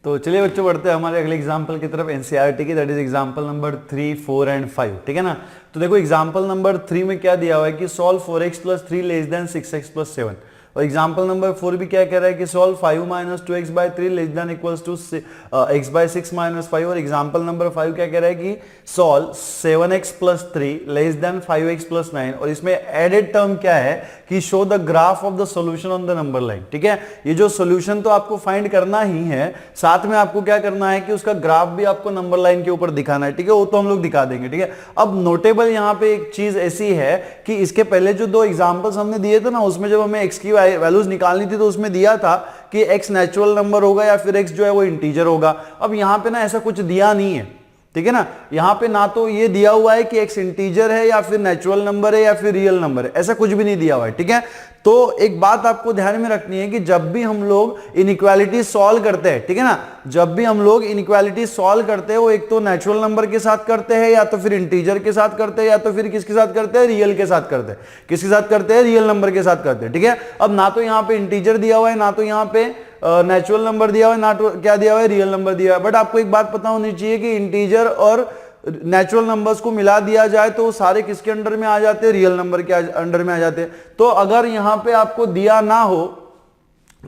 तो चलिए बच्चों बढ़ते हैं हमारे अगले एग्जाम्पल की तरफ एनसीईआरटी की, that is example number 3, 4 and 5, ठीक है ना। तो देखो एग्जाम्पल नंबर 3 में क्या दिया हुआ है कि solve 4x + 3 less than 6x + 7, और एग्जाम्पल नंबर 4 भी क्या कह रहा है कि solve 5 - 2x/3 less than equals to x/6 - 5, और एग्जाम्पल नंबर 5 क्या कह रहा है कि solve 7x + 3 less than 5x + 9, और इसमें एडेड टर्म क्या है कि show the graph of the solution on the number line, ठीक है। ये जो सॉल्यूशन तो आपको फाइंड करना ही है, साथ में आपको क्या करना है कि उसका ग्राफ भी आपको नंबर लाइन के ऊपर दिखाना है, ठीक है, वो तो हम लोग दिखा देंगे, ठीक है। अब नोटेबल यहाँ पे एक चीज ऐसी है कि इसके पहले जो दो एग्जांपल्स हमने दिए थे ना, उसमें जब हमें x की वैल्यूज निकालनी थी तो उसमें दिया था कि x नेचुरल नंबर होगा या फिर x जो है वो इंटीजर होगा। अब यहाँ पे ना ऐसा कुछ दिया नहीं है, ठीक है ना। यहां पे ना तो ये दिया हुआ है कि x इंटीजर है या फिर नेचुरल नंबर है या फिर रियल नंबर है, ऐसा कुछ भी नहीं दिया हुआ है, ठीक है। तो एक बात आपको ध्यान में रखनी है कि जब भी हम लोग इनइक्वालिटी सॉल्व करते हैं, ठीक है ना, जब भी हम लोग इनइक्वालिटी सॉल्व करते हैं वो एक तो नेचुरल नंबर के साथ करते हैं या तो फिर इंटीजर के साथ करते हैं या तो फिर किसके साथ करते हैं, रियल के साथ करते हैं। किसके साथ करते हैं, रियल नंबर के साथ करते हैं, ठीक है। अब ना तो यहाँ पे इंटीजर दिया हुआ है, ना तो यहाँ पे नेचुरल नंबर दिया हुआ है, ना तो क्या दिया हुआ है, रियल नंबर दिया हुआ है। बट आपको एक बात पता होनी चाहिए कि इंटीजर और नेचुरल नंबर्स को मिला दिया जाए तो सारे किसके अंडर में आ जाते हैं, रियल नंबर के अंडर में आ जाते हैं। तो अगर यहां पे आपको दिया ना हो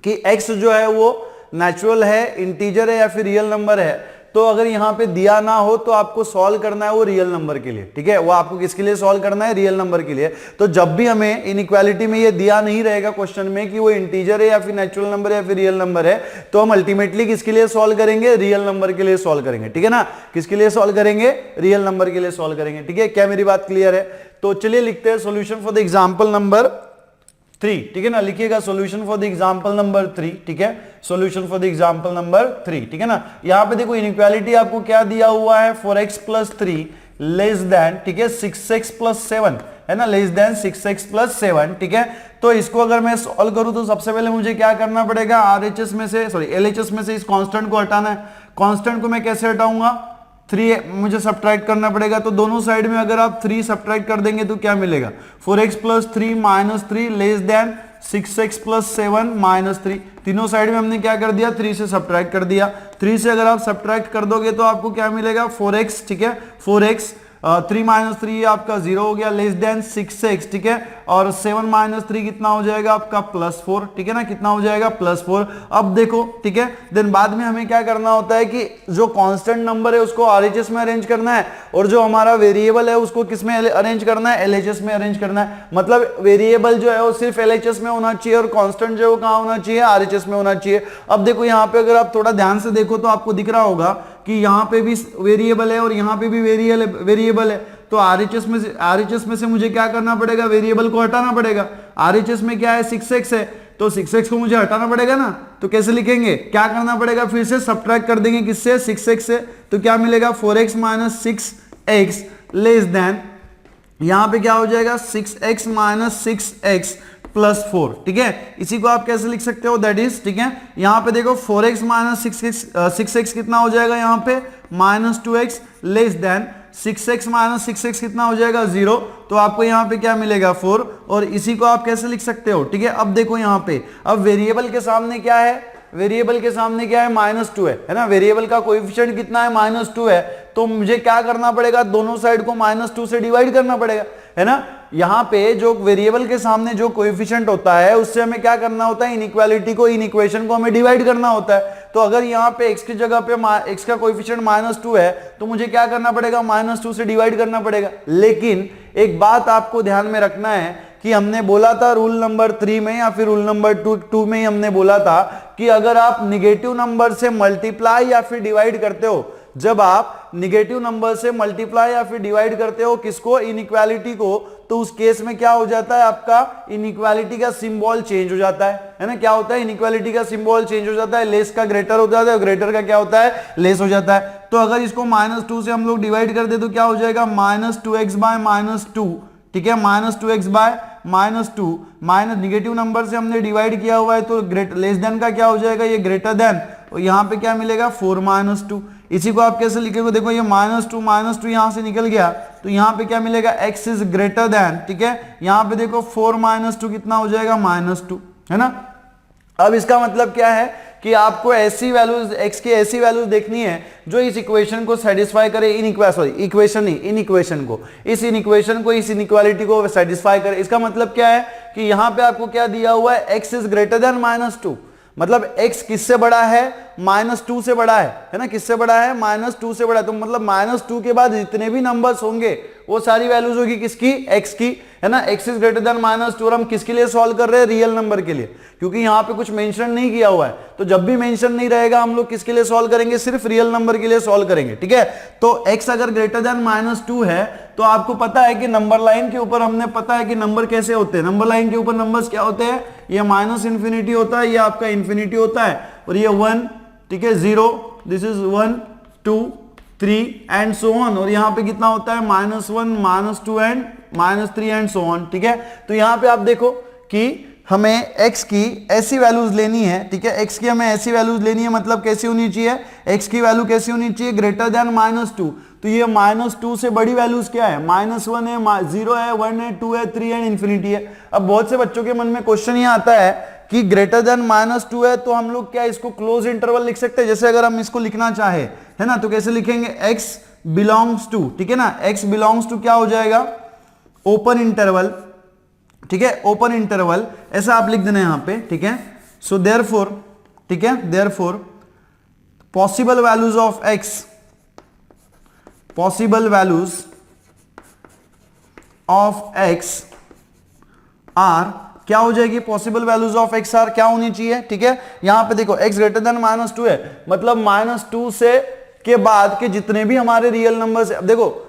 कि x जो है वो नेचुरल है, इंटीजर है या फिर रियल नंबर है, तो अगर यहां पे दिया ना हो तो आपको सॉल्व करना है वो रियल नंबर के लिए, ठीक है। वो आपको किसके लिए सॉल्व करना है, रियल नंबर के लिए। तो जब भी हमें इनइक्वालिटी में ये दिया नहीं रहेगा क्वेश्चन में कि वो इंटीजर है या फिर नेचुरल नंबर है या फिर रियल नंबर है, तो हम अल्टीमेटली किसके लिए सॉल्व करेंगे, रियल नंबर के लिए सॉल्व करेंगे, ठीक है ना। किसके लिए सॉल्व करेंगे, रियल नंबर के लिए सॉल्व करेंगे, ठीक है। क्या मेरी बात क्लियर है। तो चलिए लिखते हैं solution for the example number 3, ठीक है ना। लिखिएगा solution for the example number 3, ठीक है, solution for the example number 3, ठीक है ना। यहां पे देखो इनइक्वालिटी आपको क्या दिया हुआ है, 4x + 3 लेस देन, ठीक है, 6x + 7 है ना, लेस देन 6x + 7, ठीक है। तो इसको अगर मैं सॉल्व करूं तो सबसे पहले मुझे क्या करना पड़ेगा, RHS में से LHS में से इस कांस्टेंट को हटाना है। कांस्टेंट को मैं कैसे हटाऊंगा, 3 मुझे सब्ट्रैक्ट करना पड़ेगा। तो दोनों साइड में अगर आप 3 सब्ट्रैक्ट कर देंगे तो क्या मिलेगा, 4x + 3 - 3 लेस देन 6x + 7 - 3। तीनों साइड में हमने क्या कर दिया, 3 से सब्ट्रैक्ट कर दिया। 3 से अगर आप सब्ट्रैक्ट कर दोगे तो आपको क्या मिलेगा, 4x, ठीक है, 4x 3 - 3 आपका 0 हो गया, लेस देन 6x, ठीक है, और 7 - 3 कितना हो जाएगा आपका +4, ठीक है ना, कितना हो जाएगा +4। अब देखो, ठीक है, देन बाद में हमें क्या करना होता है कि जो कांस्टेंट नंबर है उसको RHS में अरेंज करना है, और जो हमारा वेरिएबल है उसको किस में अरेंज करना है, LHS में अरेंज करना है। मतलब वेरिएबल जो है वो सिर्फ LHS में होना चाहिए और कांस्टेंट जो है वो कहां होना चाहिए, RHS में होना चाहिए। अब देखो यहाँ पे अगर आप थोड़ा ध्यान से देखो तो आपको दिख रहा होगा कि यहाँ पे भी वेरिएबल है और यहाँ पे भी वेरिएबल है। तो RHS में से मुझे क्या करना पड़ेगा, वेरिएबल को हटाना पड़ेगा। RHS में क्या है, 6x है, तो 6x को मुझे हटाना पड़ेगा ना। तो कैसे लिखेंगे, क्या करना पड़ेगा, फिर से सब्ट्रैक्ट कर देंगे किससे, 6x से। तो क्या मिलेगा, 4x - 6x लेस देन, यहां पे क्या हो जाएगा, 6x - 6x +4, ठीक है। इसी को आप कैसे लिख सकते हो, दैट इज, ठीक है, यहां पे देखो 4x - 6x कितना हो जाएगा, यहां पे -2x less than 6x - 6x कितना हो जाएगा, 0। तो आपको यहां पे क्या मिलेगा, 4। और इसी को आप कैसे लिख सकते हो, ठीक है। अब देखो यहां पे, अब वेरिएबल के सामने क्या है, वेरिएबल के सामने क्या है, -2 है ना। वेरिएबल का कोएफिशिएंट कितना है, -2 है। तो मुझे क्या करना पड़ेगा, दोनों साइड को -2 से डिवाइड करना पड़ेगा, है ना। यहां पे जो वेरिएबल के सामने जो कोएफिशिएंट होता है उससे हमें क्या करना होता है, इनइक्वालिटी को, इन इक्वेशन को हमें डिवाइड करना होता है। तो अगर यहाँ पे x की जगह पे x का कोएफिशिएंट -2 है तो मुझे क्या करना पड़ेगा, -2 से डिवाइड करना पड़ेगा। लेकिन एक बात आपको ध्यान में रखना है कि हमने बोला था रूल नंबर 3 में या फिर रूल नंबर 2 में ही हमने बोला था कि अगर आप निगेटिव नंबर से मल्टीप्लाई या फिर डिवाइड करते हो, जब आप निगेटिव नंबर से मल्टीप्लाई या फिर डिवाइड करते हो किसको, इनइक्वालिटी को, तो उस केस में क्या हो जाता है, आपका इनइक्वालिटी का सिंबल चेंज हो जाता है ना। क्या होता है, इनइक्वालिटी का सिंबल चेंज हो जाता है, लेस का ग्रेटर हो जाता है, ग्रेटर का क्या होता है, लेस हो जाता है। तो अगर इसको -2 से हम लोग डिवाइड कर दे तो क्या हो जाएगा, -2x - -2, ठीक है, -2x -2, माइनस निगेटिव नंबर से हमने डिवाइड किया हुआ है तो लेस देन का क्या हो जाएगा, ये ग्रेटर देन, और यहाँ पे क्या मिलेगा, 4 - 2। इसी को आप कैसे लिखेंगे, देखो ये -2 यहां से निकल गया तो यहाँ पे क्या मिलेगा, x इज ग्रेटर देन, ठीक है। यहाँ पे देखो 4 - 2 कितना हो जाएगा, -2, है ना। अब इसका मतलब क्या है कि आपको ऐसी वैल्यूज x की ऐसी वैल्यूज देखनी है जो इस इक्वेशन को सेटिस्फाई करे, इक्वेशन नहीं, इन इक्वेशन को, इस इनइक्वालिटी को सेटिस्फाई करे। इसका मतलब क्या है कि यहां पे आपको क्या दिया हुआ है, x इज ग्रेटर देन -2, मतलब x किससे बड़ा है, -2 से बड़ा है ना, किससे बड़ा है, -2 से बड़ा है। तो मतलब -2 के बाद जितने भी नंबर्स होंगे वो सारी वैल्यूज होगी किसकी, x की, है ना। x इज ग्रेटर देन -2 और हम किसके लिए सॉल्व कर रहे हैं, रियल नंबर के लिए, क्योंकि यहाँ पे कुछ मेंशन नहीं किया हुआ है। तो जब भी मेंशन नहीं रहेगा हम लोग किसके लिए सॉल्व करेंगे, सिर्फ रियल नंबर के लिए सॉल्व करेंगे, ठीक है। तो x अगर ग्रेटर देन -2 है तो आपको पता है कि नंबर लाइन के ऊपर हमने पता है कि नंबर कैसे होते हैं, नंबर लाइन के ऊपर नंबर्स क्या होते हैं, ये -∞ होता है, ये आपका इंफिनिटी होता है, और ये 1, ठीक है, 0, this is 1 2 3 and so on, और यहाँ पे कितना होता है, -1 -2 एंड -3 एंड सो ऑन, ठीक है। तो यहाँ पे आप देखो कि हमें x की ऐसी वैल्यूज लेनी है, ठीक है, x की हमें ऐसी वैल्यूज लेनी है, मतलब कैसी होनी चाहिए, x की वैल्यू कैसी होनी चाहिए, ग्रेटर देन -2। तो ये -2 से बड़ी वैल्यूज क्या है, -1 है, 0 है, 1 है, 2 है, 3 है, इंफिनिटी है। अब बहुत से बच्चों के मन में क्वेश्चन ये आता है कि ग्रेटर देन -2 है तो हम लोग क्या इसको क्लोज इंटरवल लिख सकते हैं, जैसे अगर हम इसको लिखना चाहे, है ना, तो कैसे लिखेंगे, x बिलोंग्स टू, ठीक है ना, x बिलोंग्स टू क्या हो जाएगा, ओपन इंटरवल, ठीक है, ओपन इंटरवल, ऐसा आप लिख देना यहां पे, ठीक है। सो देयरफॉर, ठीक है, therefore possible values of x, possible values of x are क्या हो जाएगी, possible values of x are क्या होनी चाहिए, ठीक है। यहां पे देखो x ग्रेटर देन -2 है, मतलब -2 से के बाद के जितने भी हमारे रियल नंबर्स है, अब देखो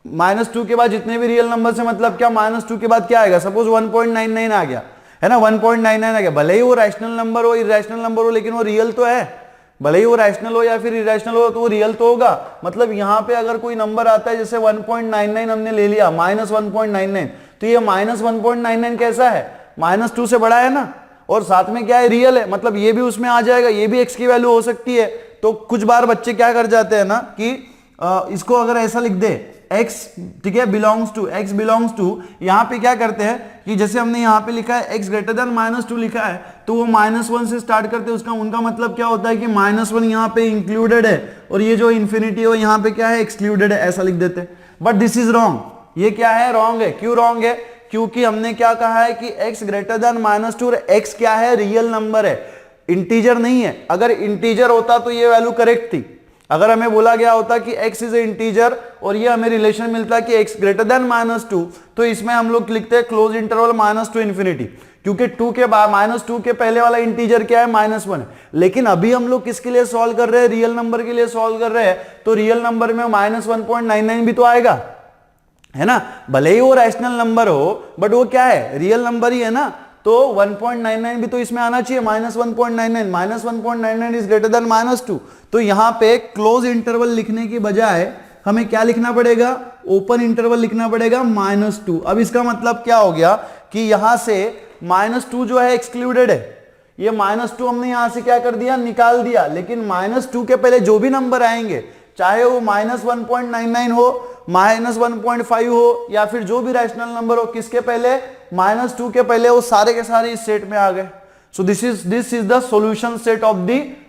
-2 के बाद जितने भी रियल नंबर्स है, मतलब क्या, -2 के बाद क्या आएगा, सपोज 1.99 आ गया, है ना, 1.99 आ गया, भले ही वो रैशनल नंबर हो, इरेशनल नंबर हो, लेकिन वो रियल तो है, भले ही वो रैशनल हो या फिर इरेशनल हो तो वो रियल तो होगा। मतलब यहां पे अगर कोई नंबर आता है जैसे 1.99 हमने ले लिया, -1.99, तो ये -1.99 कैसा है, -2 से बड़ा है ना, और साथ में क्या है, रियल है, मतलब ये भी उसमें आ जाएगा, ये भी x की वैल्यू हो सकती है। तो कुछ बार बच्चे क्या कर जाते हैं ना कि इसको अगर ऐसा लिख दे x, ठीक है, बिलोंग्स टू, यहां पे क्या करते हैं कि जैसे हमने यहां पे लिखा है x ग्रेटर देन -2 लिखा है, तो वो -1 से स्टार्ट करते हैं, उसका उनका मतलब क्या होता है कि -1 यहां पे इंक्लूडेड है और ये जो इंफिनिटी है यहां पे क्या है, एक्सक्लूडेड है, ऐसा लिख देते हैं। बट दिस इज रॉन्ग, ये क्या है, रॉन्ग है। क्यों रॉन्ग है, क्योंकि हमने क्या कहा है कि x ग्रेटर देन -2 और x क्या है, रियल नंबर है, इंटीजर नहीं है। अगर इंटीजर होता तो ये वैल्यू करेक्ट थी, अगर हमें बोला गया होता कि x इज ए इंटीजर और ये हमें रिलेशन मिलता कि x ग्रेटर देन -2, तो इसमें हम लोग लिखते हैं क्लोज इंटरवल -2 इंफिनिटी, क्योंकि 2 के बाद -2 के पहले वाला इंटीजर क्या है, -1 है। लेकिन अभी हम लोग किसके लिए सॉल्व कर रहे हैं, रियल नंबर के लिए सॉल्व कर रहे हैं, तो रियल नंबर में -1.99 भी तो आएगा, है ना, भले ही वो रैशनल नंबर हो बट वो क्या है, रियल नंबर ही है ना। तो 1.99 भी तो इसमें आना चाहिए, -1.99 इज ग्रेटर देन -2। तो यहां पे क्लोज इंटरवल लिखने की बजाय हमें क्या लिखना पड़ेगा, ओपन इंटरवल लिखना पड़ेगा, -2। अब इसका मतलब क्या हो गया कि यहां से -2 जो है एक्सक्लूडेड है, ये -2 हमने यहां से क्या कर दिया, निकाल दिया, लेकिन -2 के पहले जो भी नंबर आएंगे, चाहे वो -1.99 हो, -1.5 हो या फिर जो भी रैशनल नंबर हो, किसके पहले, -2 के पहले, वो सारे के सारे इस सेट में आ गए। So this is the solution set of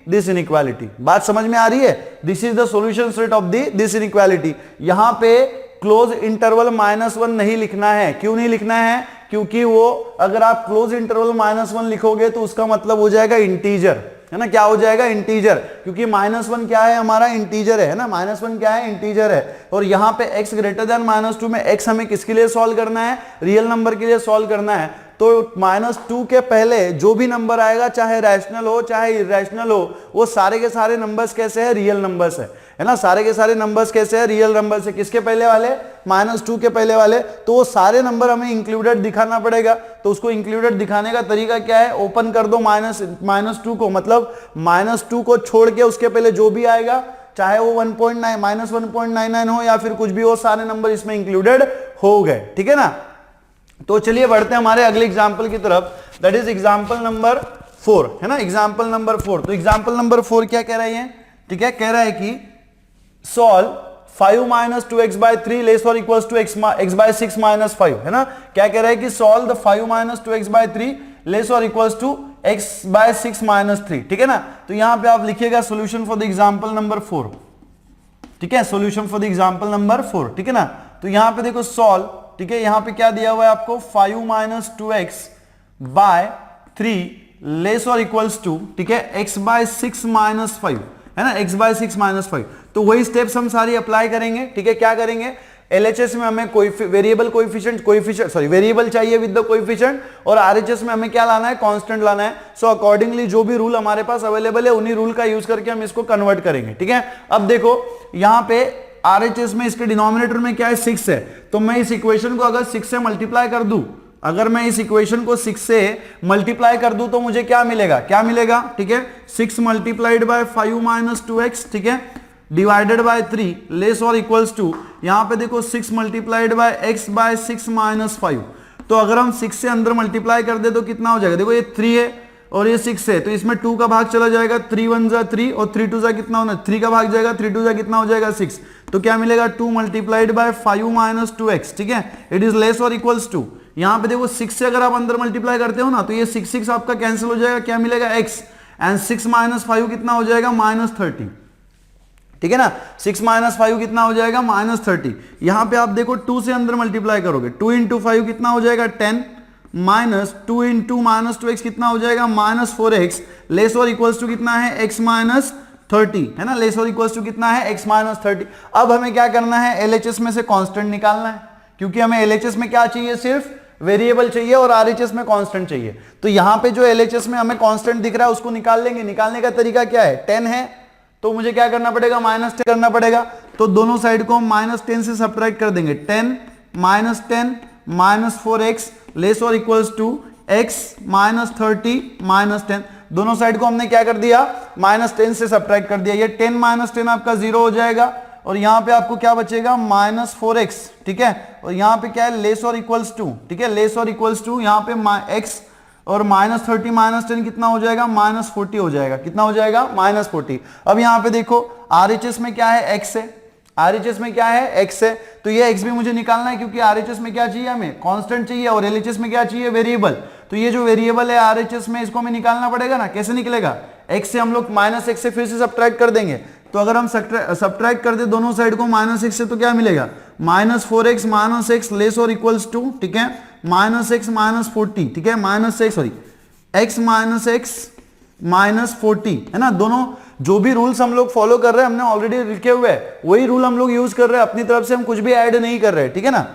this inequality. बात समझ में आ रही है, this is the solution set of this inequality. यहां पे क्लोज इंटरवल -1 नहीं लिखना है। क्यों नहीं लिखना है, क्योंकि वो अगर आप क्लोज इंटरवल -1 लिखोगे तो उसका मतलब हो जाएगा इंटीजर, है ना, क्या हो जाएगा, इंटीजर, क्योंकि -1 क्या है, हमारा इंटीजर है ना, -1 क्या है, इंटीजर है। और यहां पे x ग्रेटर देन -2 में x हमें किसके लिए सॉल्व करना है, रियल नंबर के लिए सॉल्व करना है। तो -2 के पहले जो भी नंबर आएगा, चाहे रैशनल हो चाहे इरेशनल हो, वो सारे के सारे नंबर्स कैसे है, रियल नंबर्स है ना, सारे के सारे नंबर्स कैसे है, रियल नंबर्स है। किसके पहले वाले, -2 के पहले वाले। तो वो सारे नंबर हमें इंक्लूडेड दिखाना पड़ेगा। तो उसको इंक्लूडेड दिखाने का तरीका क्या है, ओपन कर दो -2 को, मतलब -2 को छोड़ के उसके पहले जो भी आएगा, चाहे वो -1.99 हो या फिर कुछ भी हो, सारे नंबर इसमें इंक्लूडेड हो गए, ठीक है ना। तो चलिए बढ़ते हैं हमारे अगले एग्जाम्पल की तरफ, दैट इज एग्जाम्पल नंबर 4, है ना, एग्जाम्पल नंबर 4। तो एग्जाम्पल नंबर 4 क्या कह रही है, ठीक है, कह रहा है कि सॉल्व 5 - 2x by 3 लेस और इक्वल्स टू x by 6 - 5, है ना। क्या कह रहा है कि solve the 5 - 2x by 3 less और equals to X by 6 minus 3, ठीक है ना। तो यहां पे आप लिखिएगा solution for the example number 4, ठीक है, solution for the example number 4, ठीक है ना। तो यहां पे देखो सॉल्व, ठीक है, यहां पे क्या दिया हुआ है आपको 5 माइनस 2x बाय 3 लेस और इक्वल्स टू, ठीक है, x बाय 6 माइनस 5, है ना, x बाय 6 माइनस 5। तो वही स्टेप्स हम सारी अप्लाई करेंगे, ठीक है। क्या करेंगे, LHS में हमें वेरिएबल चाहिए विद द कोएफिशिएंट, और RHS में हमें क्या लाना है, कांस्टेंट लाना है। सो अकॉर्डिंगली जो भी रूल हमारे पास अवेलेबल है उन्हीं रूल का यूज करके हम इसको कन्वर्ट करेंगे, ठीक है। अब देखो यहां पे RHS में इसके डिनोमिनेटर में क्या है, 6 है, तो मैं इस इक्वेशन को अगर 6 से मल्टीप्लाई कर दूं, अगर मैं इस इक्वेशन को 6 से मल्टीप्लाई कर दूं तो मुझे क्या मिलेगा, ठीक है, 6 मल्टीप्लाइड बाय 5 माइनस 2x, ठीक है, डिवाइडेड बाय 3 लेस और इक्वल्स टू, यहां पे देखो 6 multiplied by x by 6 minus 5। तो अगर हम 6 से अंदर मल्टीप्लाई कर दे तो कितना हो जाएगा, देखो ये 3 है और ये 6 है, तो इसमें 2 का भाग चला जाएगा, 3 1 जा 3 और 3 2 जा कितना होना, 3 का भाग जाएगा, 3 2 जा कितना हो जाएगा 6। तो क्या मिलेगा, 2 मल्टीप्लाइड बाय 5 माइनस 2x, ठीक है, इट इज लेस और इक्वल्स टू, यहां पे देखो 6 से अगर आप अंदर मल्टीप्लाई करते हो ना तो ये 6 आपका कैंसिल हो जाएगा, क्या मिलेगा x, एंड 6 माइनस 5 कितना हो जाएगा, माइनस 30, ठीक है ना। 6 माइनस 5 कितना हो जाएगा, माइनस 30। यहां पे आप देखो 2 से अंदर मल्टीप्लाई करोगे, 2 इंटू 5 कितना हो जाएगा 10, माइनस 2 इंटू माइनस 2x कितना हो जाएगा, माइनस 4x, लेस और इक्वल्स टू कितना है, x माइनस 30, है ना, लेस और इक्वल्स टू कितना है, x माइनस 30। अब हमें क्या करना है, LHS में से कांस्टेंट निकालना है, क्योंकि हमें LHS में क्या चाहिए, सिर्फ वेरिएबल चाहिए और RHS में कांस्टेंट चाहिए। तो यहां पे जो LHS में हमें कांस्टेंट दिख रहा है उसको निकाल लेंगे। निकालने का तरीका क्या है, 10 है तो मुझे क्या करना पड़ेगा, माइनस 10 करना पड़ेगा। तो दोनों साइड को हम माइनस 10 से सब्ट्रैक्ट कर देंगे, 10 माइनस 10 माइनस 4x लेस और equals to x minus 30 minus 10। दोनों साइड को हमने क्या कर दिया, माइनस 10 से सब्ट्रैक्ट कर दिया। ये 10 माइनस 10 आपका 0 हो जाएगा और यहां पे आपको क्या बचेगा, माइनस 4x, ठीक है, और यहां पे क्या है, लेस और इक्वल्स टू, ठीक है, लेस और इक्वल्स टू, यहां पे x और माइनस 30 माइनस 10 कितना हो जाएगा, माइनस 40 हो जाएगा, कितना हो जाएगा, माइनस 40। अब यहाँ पे देखो RHS में क्या है, x है, RHS में क्या है, x है, तो ये x भी मुझे निकालना है क्योंकि RHS में क्या चाहिए, हमें कांस्टेंट चाहिए, और LHS में क्या चाहिए, वेरिएबल। तो ये जो वेरिएबल है RHS में, इसको हमें निकालना पड़ेगा ना। कैसे निकलेगा, x से हम लोग माइनस x से फिर से सब्ट्रैक्ट कर देंगे। तो अगर हम सब्ट्रैक्ट कर दे दोनों साइड को माइनस x से, तो क्या मिलेगा, minus 4x minus x less और इक्वल्स टू, ठीक है, माइनस x माइनस 40, ठीक है, minus x sorry x minus x minus 40, है ना। दोनों जो भी रूल्स हम लोग फॉलो कर रहे हैं हमने ऑलरेडी लिखे हुए हैं, वही रूल हम लोग यूज कर रहे हैं, अपनी तरफ से हम कुछ भी ऐड नहीं कर रहे, ठीक है ना।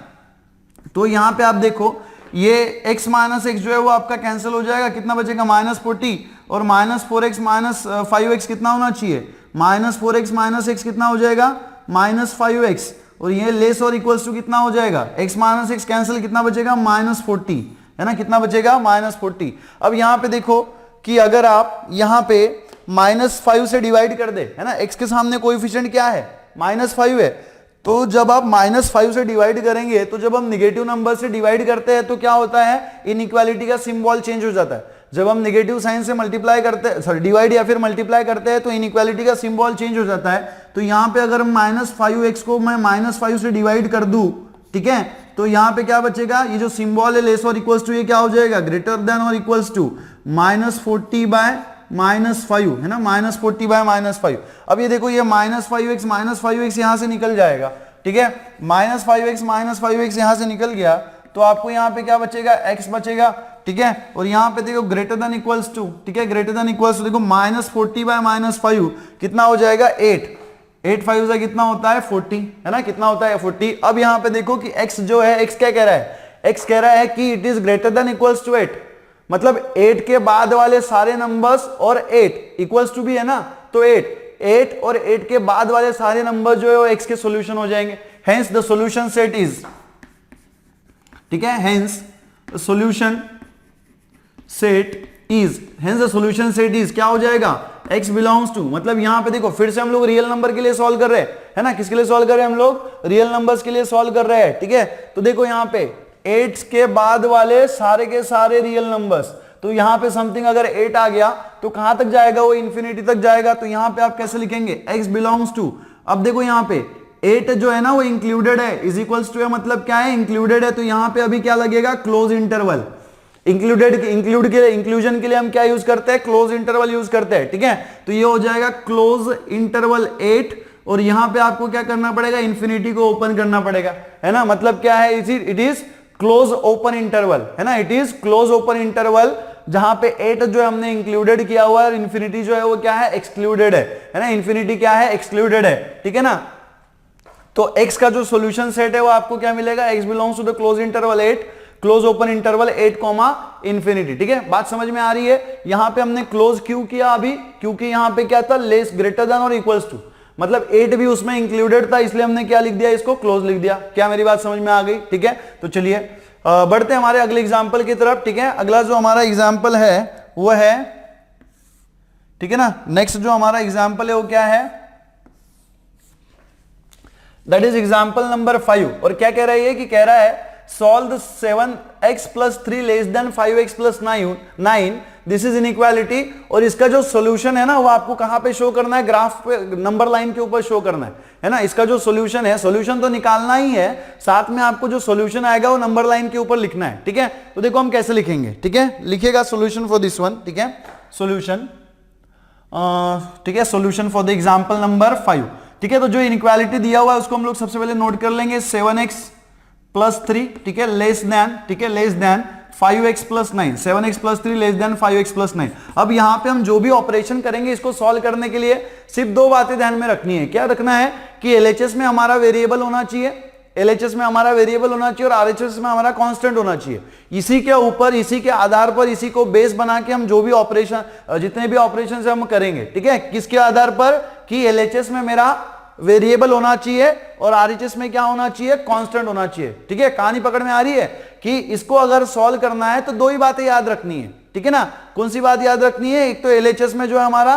तो यहां पे आप देखो ये x माइनस x जो है वो आपका कैंसिल हो जाएगा, कितना बचेगा, माइनस 40, और माइनस 4x माइनस 5x कितना होना चाहिए, माइनस 4x माइनस x कितना हो जाएगा, माइनस 5x, और ये लेस और इक्वल्स टू कितना हो जाएगा, x माइनस x कैंसिल, कितना बचेगा, माइनस 40, है ना, कितना बचेगा, माइनस 40। अब यहां पे देखो कि अगर आप यहां पे माइनस 5 से डिवाइड कर दे, है ना, x के सामने कोएफिशिएंट क्या है, माइनस 5 है, तो जब आप माइनस 5 से डिवाइड करेंगे तो जब हम निगेटिव नंबर से डिवाइड करते हैं तो क्या होता है, इनइक्वालिटी का सिंबल चेंज हो जाता है। जब हम नेगेटिव साइन से मल्टीप्लाई करते हैं, सॉरी डिवाइड या फिर मल्टीप्लाई करते हैं तो इनइक्वालिटी का सिंबल चेंज हो जाता है। तो यहां पे अगर माइनस 5x को मैं माइनस 5 से डिवाइड कर दूं, ठीक है, तो यहां पे क्या बचेगा, ये जो सिंबल है लेस और इक्वल्स टू, ये क्या हो जाएगा, ग्रेटर देन और equals to minus 40 by minus 5, है ना, माइनस 40 बाय माइनस 5। अब ये देखो ये माइनस 5x यहां से निकल जाएगा, ठीक है, माइनस 5x यहां से निकल गया, तो आपको यहां पे क्या बचेगा, x बचेगा, ठीक है, और यहां पे देखो ग्रेटर देन इक्वल्स टू, ठीक है, ग्रेटर देन इक्वल्स टू, देखो माइनस 40 बाय माइनस 5 कितना हो जाएगा, 8 5 से कितना होता है, 40, है ना, कितना होता है 40। अब यहां पे देखो कि x जो है, x क्या कह रहा है, x कह रहा है कि it is greater than equals to 8, मतलब 8 के बाद वाले सारे नंबर्स और 8 इक्वल्स टू भी है ना, तो 8 और 8 के बाद वाले सारे नंबर जो है वो x के सॉल्यूशन हो जाएंगे। Hence the solution set is, ठीक है, हेंस सॉल्यूशन सेट इज क्या हो जाएगा, x बिलोंग्स टू, मतलब यहां पे देखो फिर से हम लोग रियल नंबर के लिए सॉल्व कर रहे हैं, है ना, किसके लिए सॉल्व कर रहे हैं, हम लोग रियल नंबर्स के लिए सॉल्व कर रहे हैं, ठीक है। तो देखो यहां पे 8 के बाद वाले सारे के सारे रियल नंबर्स, तो यहां पे समथिंग अगर 8 आ गया तो कहां तक जाएगा, वो इंफिनिटी तक जाएगा। तो यहां पे आप कैसे लिखेंगे, x बिलोंग्स टू, अब देखो यहां पे 8 जो है ना वो इंक्लूडेड है, इज इक्वल्स टू है, मतलब क्या है, इंक्लूडेड है, तो यहां पे अभी क्या लगेगा, क्लोज इंटरवल, इंक्लूजन के लिए हम क्या यूज करते हैं, क्लोज इंटरवल यूज करते हैं, ठीक है। तो ये हो जाएगा क्लोज इंटरवल 8 और यहां पे आपको क्या करना पड़ेगा, इंफिनिटी को ओपन करना पड़ेगा, है ना। मतलब क्या है, it is close open interval, है ना, it is close open interval, जहां पे 8 जो है हमने इंक्लूडेड किया हुआ है, इंफिनिटी जो है वो क्या है, एक्सक्लूडेड है ना, इंफिनिटी क्या है, एक्सक्लूडेड है, ठीक है ना। तो x का जो सॉल्यूशन सेट है वो आपको क्या मिलेगा, x belongs to the close interval 8, close open interval 8 comma infinity, ठीक है। बात समझ में आ रही है। यहां पे हमने क्लोज क्यों किया अभी, क्योंकि यहां पे क्या था, लेस ग्रेटर देन और इक्वल्स टू, मतलब 8 भी उसमें इंक्लूडेड था, इसलिए हमने क्या लिख दिया, इसको क्लोज लिख दिया। क्या मेरी बात समझ में आ गई, ठीक है। तो चलिए बढ़ते हैं हमारे अगले एग्जाम्पल की तरफ, ठीक है। अगला जो हमारा एग्जाम्पल है वो है, ठीक है ना, नेक्स्ट जो हमारा एग्जाम्पल है वो क्या है, दैट इज एग्जाम्पल नंबर 5। और क्या कह रहा है, कि कह रहा है solve 7x + 3 less than 5x + 9, this is inequality. और इसका जो सॉल्यूशन है ना वो आपको कहां पे शो करना है, ग्राफ पे, नंबर लाइन के ऊपर शो करना है ना। इसका जो सॉल्यूशन है, सॉल्यूशन तो निकालना ही है, साथ में आपको जो सॉल्यूशन आएगा वो नंबर लाइन के ऊपर लिखना है, ठीक है। तो देखो हम कैसे लिखेंगे, ठीक है, लिखेगा सॉल्यूशन फॉर दिस वन, ठीक है, सॉल्यूशन, ठीक है, solution for the example number 5, ठीक है। तो जो इनइक्वालिटी दिया हुआ है उसको हम लोग सबसे पहले नोट कर लेंगे, 7x + 3, ठीक है, लेस देन, ठीक है, less than 5x + 9, 7x + 3 less than 5x + 9। अब यहां पे हम जो भी ऑपरेशन करेंगे इसको सॉल्व करने के लिए सिर्फ दो बातें ध्यान में रखनी है। क्या रखना है कि LHS में हमारा वेरिएबल होना चाहिए, LHS में हमारा वेरिएबल होना चाहिए और RHS में हमारा कांस्टेंट होना चाहिए। इसी के ऊपर, इसी के आधार पर, इसी को बेस बना के हम जो भी ऑपरेशन, जितने भी ऑपरेशन से हम करेंगे, ठीक है, किसके आधार पर, कि LHS में मेरा वेरिएबल होना चाहिए और RHS में क्या होना चाहिए, कांस्टेंट होना चाहिए, ठीक है। कहानी पकड़ में आ रही है कि इसको अगर सॉल्व करना है तो दो ही बातें याद रखनी है, ठीक है ना। कौन सी बात याद रखनी है, एक तो LHS में जो है हमारा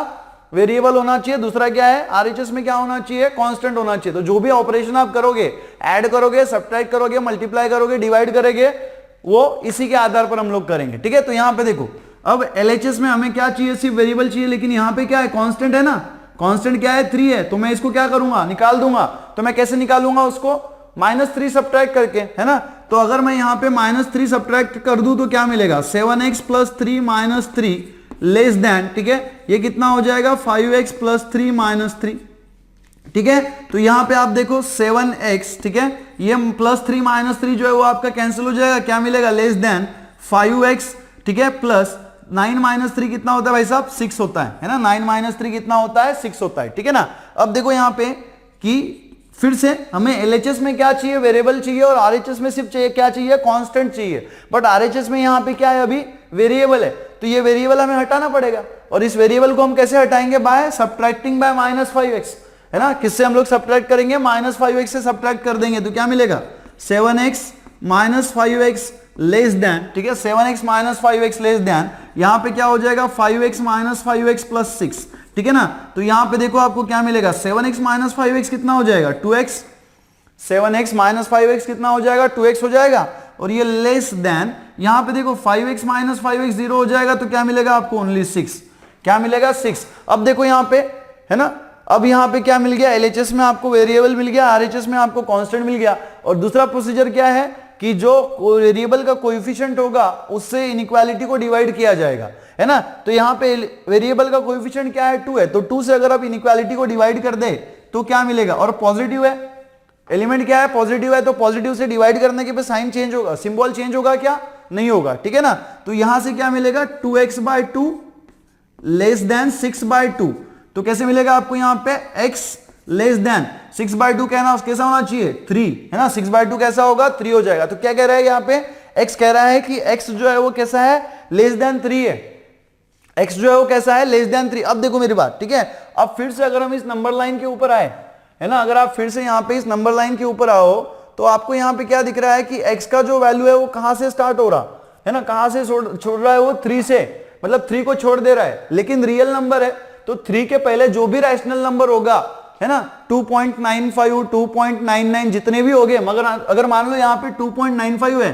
वेरिएबल होना चाहिए, दूसरा क्या है, RHS में क्या होना चाहिए, कांस्टेंट होना चाहिए। तो जो भी ऑपरेशन आप करोगे, ऐड करोगे, सब्ट्रैक्ट करोगे, मल्टीप्लाई करोगे, डिवाइड करोगे, वो इसी के आधार पर हम लोग करेंगे, ठीक है। तो यहां पे देखो, अब LHS में हमें क्या चाहिए, सिर्फ वेरिएबल चाहिए, लेकिन यहां पे क्या है, कांस्टेंट है ना, कांस्टेंट क्या है, 3 है। तो मैं इसको क्या करूंगा, निकाल दूंगा। तो मैं कैसे निकालूंगा उसको, -3 सब्ट्रैक्ट करके, है ना। तो अगर मैं यहां पे -3 सब्ट्रैक्ट कर दूं तो क्या मिलेगा, 7x + 3 - 3 लेस देन, ठीक है, ये कितना हो जाएगा, 5x + 3 - 3, ठीक है। तो यहां पे आप देखो 7x, ठीक है, ये +3 - 3 जो है वो आपका कैंसिल हो जाएगा, क्या मिलेगा, लेस देन 5x, ठीक है, प्लस 9 - 3 कितना होता है भाई साहब, 6 होता है ना। 9 - 3 कितना होता है, 6 होता है, ठीक है ना। अब देखो यहां पे कि फिर से हमें LHS में क्या चाहिए, वेरिएबल चाहिए, और RHS में सिर्फ चाहिए, क्या चाहिए, कांस्टेंट चाहिए। बट RHS में यहां पे क्या है, अभी वेरिएबल है, तो ये वेरिएबल हमें हटाना पड़ेगा। और इस वेरिएबल को हम कैसे हटाएंगे, बाय सब्ट्रैक्टिंग बाय -5x, है ना। किससे हम लोग सब्ट्रैक्ट करेंगे, -5x से सब्ट्रैक्ट कर देंगे, तो क्या मिलेगा, 7x - 5x लेस देन, ठीक है, 7x - 5x लेस देन, यहां पे क्या हो जाएगा, 5x - 5x + 6, ठीक है ना। तो यहां पे देखो आपको क्या मिलेगा, 7x - 5x कितना हो जाएगा, 2x, 7x - 5x कितना हो जाएगा, 2x हो जाएगा। और ये लेस देन, यहां पे देखो 5x - 5x 0 हो जाएगा, तो क्या मिलेगा आपको, ओनली 6, क्या मिलेगा, 6। अब देखो यहां पे, है ना, अब यहां पे क्या मिल गया, LHS में आपको वेरिएबल मिल गया, RHS में आपको कांस्टेंट मिल गया। और दूसरा प्रोसीजर क्या है कि जो वेरिएबल का कोएफिशिएंट होगा उससे इनइक्वालिटी को डिवाइड किया जाएगा, है ना। तो यहां पे वेरिएबल का कोएफिशिएंट क्या है, 2 है, तो 2 से अगर आप इनइक्वालिटी को डिवाइड कर दे तो क्या मिलेगा, और पॉजिटिव है, एलिमेंट क्या है, पॉजिटिव है, तो पॉजिटिव से डिवाइड करने के बाद साइन चेंज होगा, सिंबल चेंज होगा क्या, नहीं होगा, ठीक है ना। तो यहां से क्या मिलेगा, 2x/2 लेस देन 6/2। तो कैसे मिलेगा आपको, यहां पे x लेस देन 6/2 कहना कैसा होना चाहिए, 3, है ना। 6/2 कैसा होगा, 3 हो जाएगा। तो क्या कह रहा है यहाँ पे, x कह रहा है कि x जो है वो कैसा है, लेस देन 3 है, x जो है वो कैसा है, लेस देन 3। अब देखो मेरी बात, ठीक है। अब फिर से अगर हम इस नंबर लाइन के ऊपर आए, है ना, अगर आप फिर से यहाँ पे इस नंबर लाइन के ऊपर आओ तो आपको यहाँ पे क्या दिख रहा है कि x का जो वैल्यू है वो कहां से स्टार्ट हो रहा है ना, कहां से छोड़ रहा है वो, 3 से, मतलब 3 को छोड़ दे रहा है, लेकिन रियल नंबर है तो 3 के पहले जो भी रैशनल नंबर होगा, है ना, 2.95, 2.99 जितने भी हो गए, मगर अगर मान लो यहां पे 2.95 है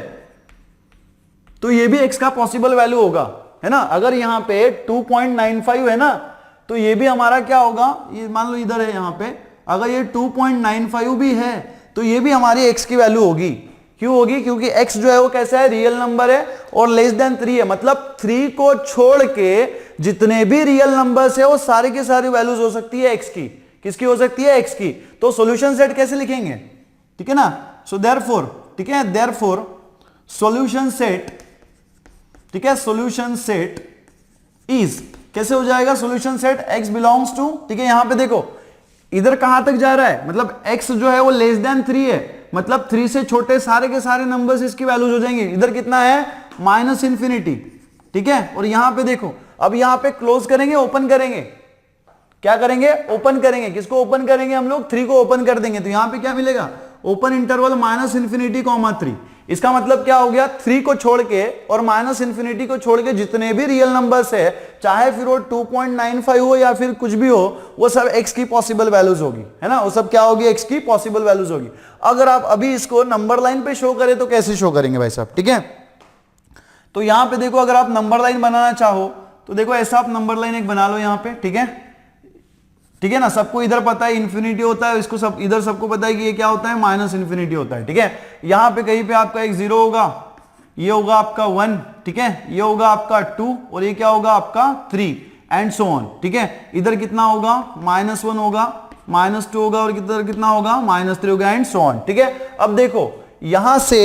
तो ये भी x का पॉसिबल वैल्यू होगा, है ना। अगर यहां पे 2.95 है ना तो ये भी हमारा क्या होगा, ये मान लो इधर है, यहां पे अगर ये 2.95 भी है तो ये भी हमारी x की वैल्यू होगी, क्यों होगी? क्योंकि x जो है वो कैसा है, रियल नंबर है और लेस देन 3 है, मतलब 3 को छोड़ के जितने भी रियल नंबर्स है वो सारे के सारी वैल्यूज हो सकती है x की। किसकी हो सकती है? x की। तो सॉल्यूशन सेट कैसे लिखेंगे? ठीक है ना, सो देयरफॉर, ठीक है, देयरफॉर सॉल्यूशन सेट, ठीक है, सॉल्यूशन सेट इज, कैसे हो जाएगा solution set? x belongs to, ठीक है, यहां पे देखो इधर कहां तक जा रहा है, मतलब x जो है वो लेस देन 3 है, मतलब 3 से छोटे सारे के सारे नंबर्स इसकी वैल्यूज हो जाएंगे। इधर कितना है? माइनस इंफिनिटी, ठीक है, और यहां पे देखो, अब यहां पे क्लोज करेंगे, ओपन करेंगे, क्या करेंगे? ओपन करेंगे। किसको ओपन करेंगे हम लोग? 3 को ओपन कर देंगे, तो यहां पे क्या मिलेगा? Open interval minus infinity comma 3। इसका मतलब क्या हो गया? 3 को छोड़ के और माइनस इंफिनिटी को छोड़ के जितने भी रियल नंबर्स है, चाहे फिर वो 2.95 हो या फिर कुछ भी हो, वो सब x की पॉसिबल वैल्यूज होगी, है ना, वो सब क्या होगी? x की पॉसिबल वैल्यूज होगी। अगर आप अभी इसको नंबर लाइन पे शो करें तो कैसे शो करेंगे भाई साहब? ठीक है, तो यहां पे देखो, अगर आप नंबर लाइन बनाना चाहो तो देखो ऐसा आप नंबर लाइन एक बना लो यहां पे, ठीक है, ठीक है ना, सबको इधर पता है इंफिनिटी होता है, इसको सब इधर सबको पता है कि ये क्या होता है? माइनस इंफिनिटी होता है, ठीक है। यहां पे कहीं पे आपका एक 0 होगा, ये होगा आपका 1, ठीक है, ये होगा आपका 2 और ये क्या होगा आपका 3 एंड सो ऑन, ठीक है। इधर कितना होगा? -1 होगा, -2 होगा और इधर कितना होगा? -3 होगा एंड सो ऑन, ठीक है। अब देखो यहां से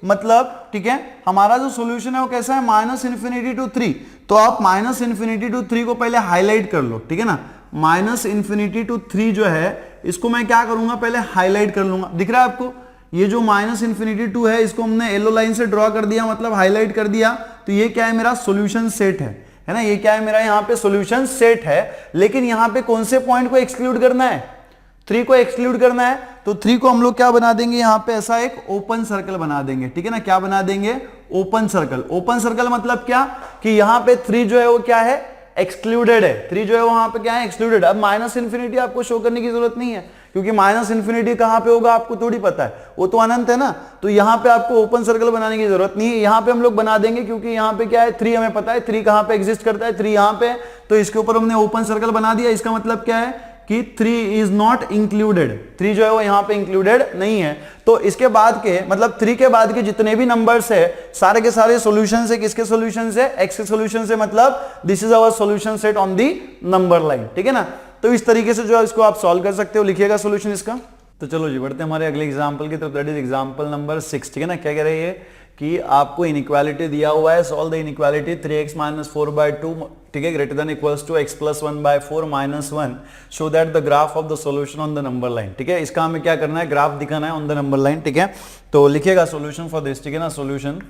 मतलब, ठीक है, हमारा जो सॉल्यूशन है वो कैसा है? Minus infinity to 3। तो आप माइनस इंफिनिटी टू 3 को पहले हाईलाइट कर लो, ठीक है ना, माइनस इंफिनिटी टू 3 जो है इसको मैं क्या करूंगा? पहले हाईलाइट कर लूंगा। दिख रहा है आपको? ये जो माइनस इंफिनिटी 2 है इसको हमने येलो लाइन से ड्रॉ कर दिया, मतलब हाईलाइट कर दिया, तो ये क्या है? मेरा सॉल्यूशन सेट है ना, ये क्या है? मेरा यहाँ पे सॉल्यूशन सेट है। लेकिन यहाँ पे कौन से पॉइंट को एक्सक्लूड करना है? 3 को एक्सक्लूड करना है, तो 3 को हम लोग क्या बना देंगे? यहाँ पे ऐसा एक ओपन सर्कल बना देंगे, ठीक है ना। क्या बना देंगे? Open circle. ओपन सर्कल मतलब क्या? कि यहाँ पे 3 जो है वो क्या है? एक्सक्लूडेड है। 3 जो है वहां पे क्या है? एक्सक्लूडेड। अब माइनस इंफिनिटी आपको शो करने की जरूरत नहीं है, क्योंकि माइनस इंफिनिटी कहां पे होगा आपको थोड़ी पता है, वो तो अनंत है ना। तो यहां पे आपको ओपन सर्कल बनाने की जरूरत नहीं है, यहां पे हम लोग बना देंगे, क्योंकि यहां पे क्या है? 3 हमें पता है, 3 कहां पे एग्जिस्ट करता है? 3 यहां पे, तो इसके ऊपर हमने ओपन सर्कल बना दिया। इसका मतलब क्या है? कि 3 इज नॉट इंक्लूडेड, 3 जो है वो यहां पे इंक्लूडेड नहीं है। तो इसके बाद के मतलब 3 के बाद के जितने भी नंबर्स है सारे के सारे सॉल्यूशन है। किसके सॉल्यूशन है? x के सॉल्यूशन से, मतलब this is our solution set on the number line, ठीक है ना। तो इस तरीके से जो है इसको आप सॉल्व कर सकते हो, लिखिएगा सॉल्यूशन इसका। तो चलो जी बढ़ते हैं हमारे अगले एग्जांपल की तरफ, दैट इज एग्जांपल नंबर 6, ठीक है ना। क्या कह रही है कि आपको इनइक्वालिटी दिया हुआ है, सॉल्व द इनइक्वालिटी 3x - 4/2, ठीक है, greater than equals to x + 1/4 - 1, show that the graph of the solution on the number line, ठीक है। इसका हमें क्या करना है? ग्राफ दिखाना है ऑन द नंबर लाइन, ठीक है। तो लिखिएगा सॉल्यूशन फॉर दिस, ठीक है ना, सॉल्यूशन,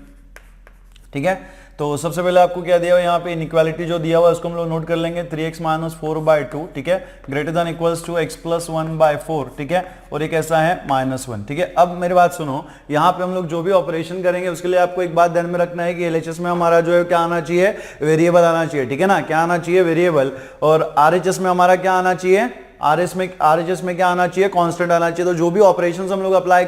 ठीक है। तो सबसे पहले आपको क्या दिया हुआ है यहाँ पे? इनइक्वालिटी जो दिया हुआ है उसको हम लोग नोट कर लेंगे, 3x - 4/2, ठीक है, greater than equals to x + 1/4, ठीक है, और एक ऐसा है -1, ठीक है। अब मेरी बात सुनो, यहाँ पे हम लोग जो भी ऑपरेशन करेंगे उसके लिए आपको एक बात ध्यान में रखना है कि LHS में हमारा जो है क्या आना चाहिए? वेरिएबल आना चाहिए, ठीक है ना। क्या आना चाहिए? वेरिएबल। और RHS में हमारा क्या आना चाहिए? RHS में क्या आना चाहिए? कांस्टेंट आना चाहिए। तो जो भी ऑपरेशंस हम लोग अप्लाई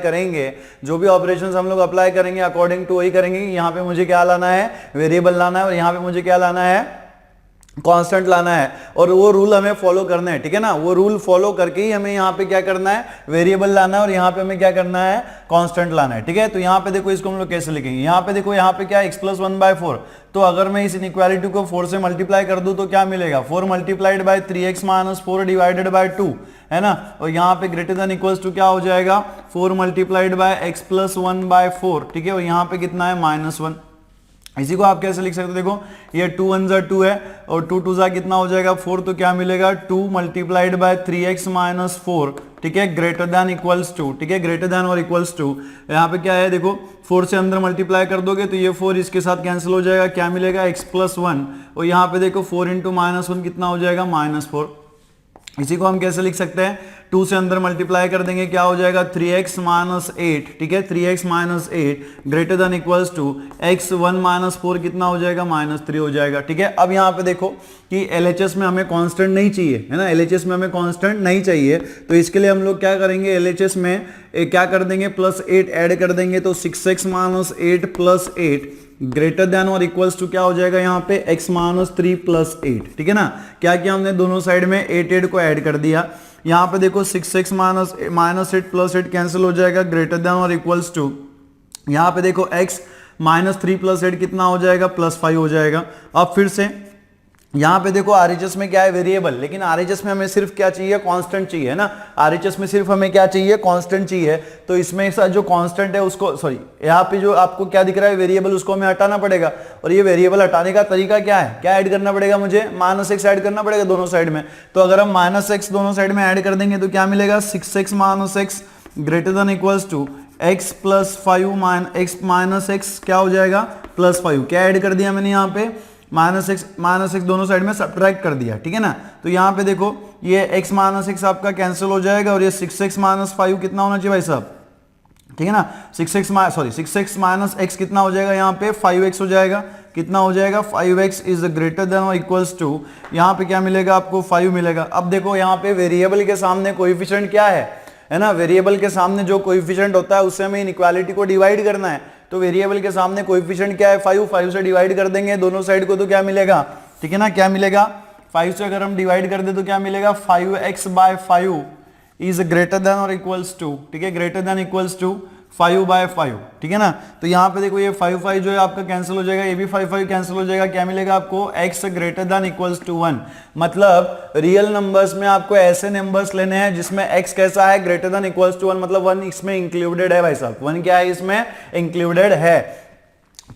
करेंगे, अकॉर्डिंग टू वही करेंगे कि यहाँ पे मुझे क्या लाना है? वेरिएबल लाना है, और यहाँ पे मुझे क्या लाना है? कांस्टेंट लाना है। और वो रूल हमें फॉलो करना है, ठीक है ना। वो रूल फॉलो करके ही हमें यहाँ पे क्या करना है? वेरिएबल लाना है, और यहाँ पे हमें क्या करना है? कांस्टेंट लाना है, ठीक है। तो यहाँ पे देखो इसको हम लोग कैसे लिखेंगे? यहाँ पे देखो, यहाँ पे क्या x + 1/4, तो अगर मैं इस इनइक्वालिटी को 4 से मल्टीप्लाई कर दूं तो क्या मिलेगा? 4 × 3x - 4 / 2, है ना। और यहाँ पे ग्रेटर देन इक्वल्स टू क्या हो जाएगा? 4 × x + 1/4, ठीक है, और यहाँ पे कितना है? -1। इसी को आप कैसे लिख सकते हो? देखो ये 2 × 1 2 है, और 2 × 2 कितना हो जाएगा? 4, तो क्या मिलेगा? 2 × 3x - 4, ठीक है, ग्रेटर देन इक्वल्स टू, ठीक है, ग्रेटर देन और इक्वल्स टू। यहाँ पे क्या है? देखो 4 से अंदर मल्टीप्लाई कर दोगे तो ये 4 इसके साथ कैंसिल हो जाएगा, क्या मिलेगा? x + 1, और यहाँ पे देखो 4 × -1 कितना हो जाएगा? -4। इसी को हम कैसे लिख सकते हैं? 2 से अंदर मल्टीप्लाई कर देंगे, क्या हो जाएगा? 3x - 8, ठीक है, 3x - 8 greater than equals to x1 - 4 कितना हो जाएगा? -3 हो जाएगा, ठीक है। अब यहाँ पे देखो कि LHS में हमें कांस्टेंट नहीं चाहिए, है ना, LHS में हमें कांस्टेंट नहीं चाहिए, तो इसके लिए हम लोग क्या करेंगे? LHS में क्या कर देंगे? +8 ऐड कर देंगे, तो 6x - 8 + 8 ग्रेटर देन और इक्वल्स टू क्या हो जाएगा? यहाँ पे x - 3 + 8, ठीक है ना। क्या किया हमने? दोनों साइड में 8 को ऐड कर दिया। यहाँ पे देखो 6x - 8 + 8 कैंसिल हो जाएगा, ग्रेटर देन और इक्वल्स टू यहाँ पे देखो x -3 + 8 कितना हो जाएगा, +5 हो जाएगा। अब फिर से यहाँ पे देखो RHS में क्या है, वेरिएबल, लेकिन RHS में हमें सिर्फ क्या चाहिए, कांस्टेंट चाहिए, है ना। RHS में सिर्फ हमें क्या चाहिए, कांस्टेंट चाहिए। तो इसमें जो कांस्टेंट है उसको, सॉरी, यहाँ पे जो आपको क्या दिख रहा है वेरिएबल, उसको हमें हटाना पड़ेगा। और ये वेरिएबल हटाने का तरीका क्या है, क्या ऐड करना पड़ेगा मुझे, -x ऐड करना पड़ेगा दोनों साइड में। तो अगर हम -x दोनों साइड में ऐड कर देंगे तो क्या मिलेगा, 6x - x > x + 5 x क्या हो जाएगा, +5। क्या ऐड कर दिया मैंने यहाँ पे, -x दोनों साइड में सब्ट्रैक्ट कर दिया, ठीक है ना। तो यहाँ पे देखो ये x - x आपका कैंसिल हो जाएगा और ये 6x - 5 कितना होना चाहिए भाई साहब, ठीक है ना। 6x - x कितना हो जाएगा, यहाँ पे 5x हो जाएगा। कितना हो जाएगा, 5x इज ग्रेटर देन और इक्वल्स टू, यहाँ पे क्या मिलेगा आपको, 5 मिलेगा। अब देखो यहाँ पे वेरिएबल के सामने कोएफिशिएंट क्या है ना। वेरिएबल के सामने जो कोएफिशिएंट होता है उससे हमें इनइक्वालिटी को डिवाइड करना है। तो वेरिएबल के सामने कोएफिशिएंट क्या है, 5 से डिवाइड कर देंगे दोनों साइड को, तो क्या मिलेगा, ठीक है ना, क्या मिलेगा, 5 से अगर हम डिवाइड कर दे तो क्या मिलेगा, 5x/5 इज ग्रेटर देन और इक्वल्स टू, ठीक है, ग्रेटर देन इक्वल्स टू 5/5, ठीक है ना। तो यहाँ पे देखो ये 5 जो है आपका कैंसिल हो जाएगा, ये भी 5 कैंसिल हो जाएगा। क्या मिलेगा आपको, x greater than equals to 1। मतलब रियल नंबर्स में आपको ऐसे नंबर्स लेने हैं जिसमें x कैसा है, ग्रेटर देन इक्वल्स टू 1, मतलब 1 इसमें इंक्लूडेड है भाई साहब, 1 क्या है इसमें इंक्लूडेड है।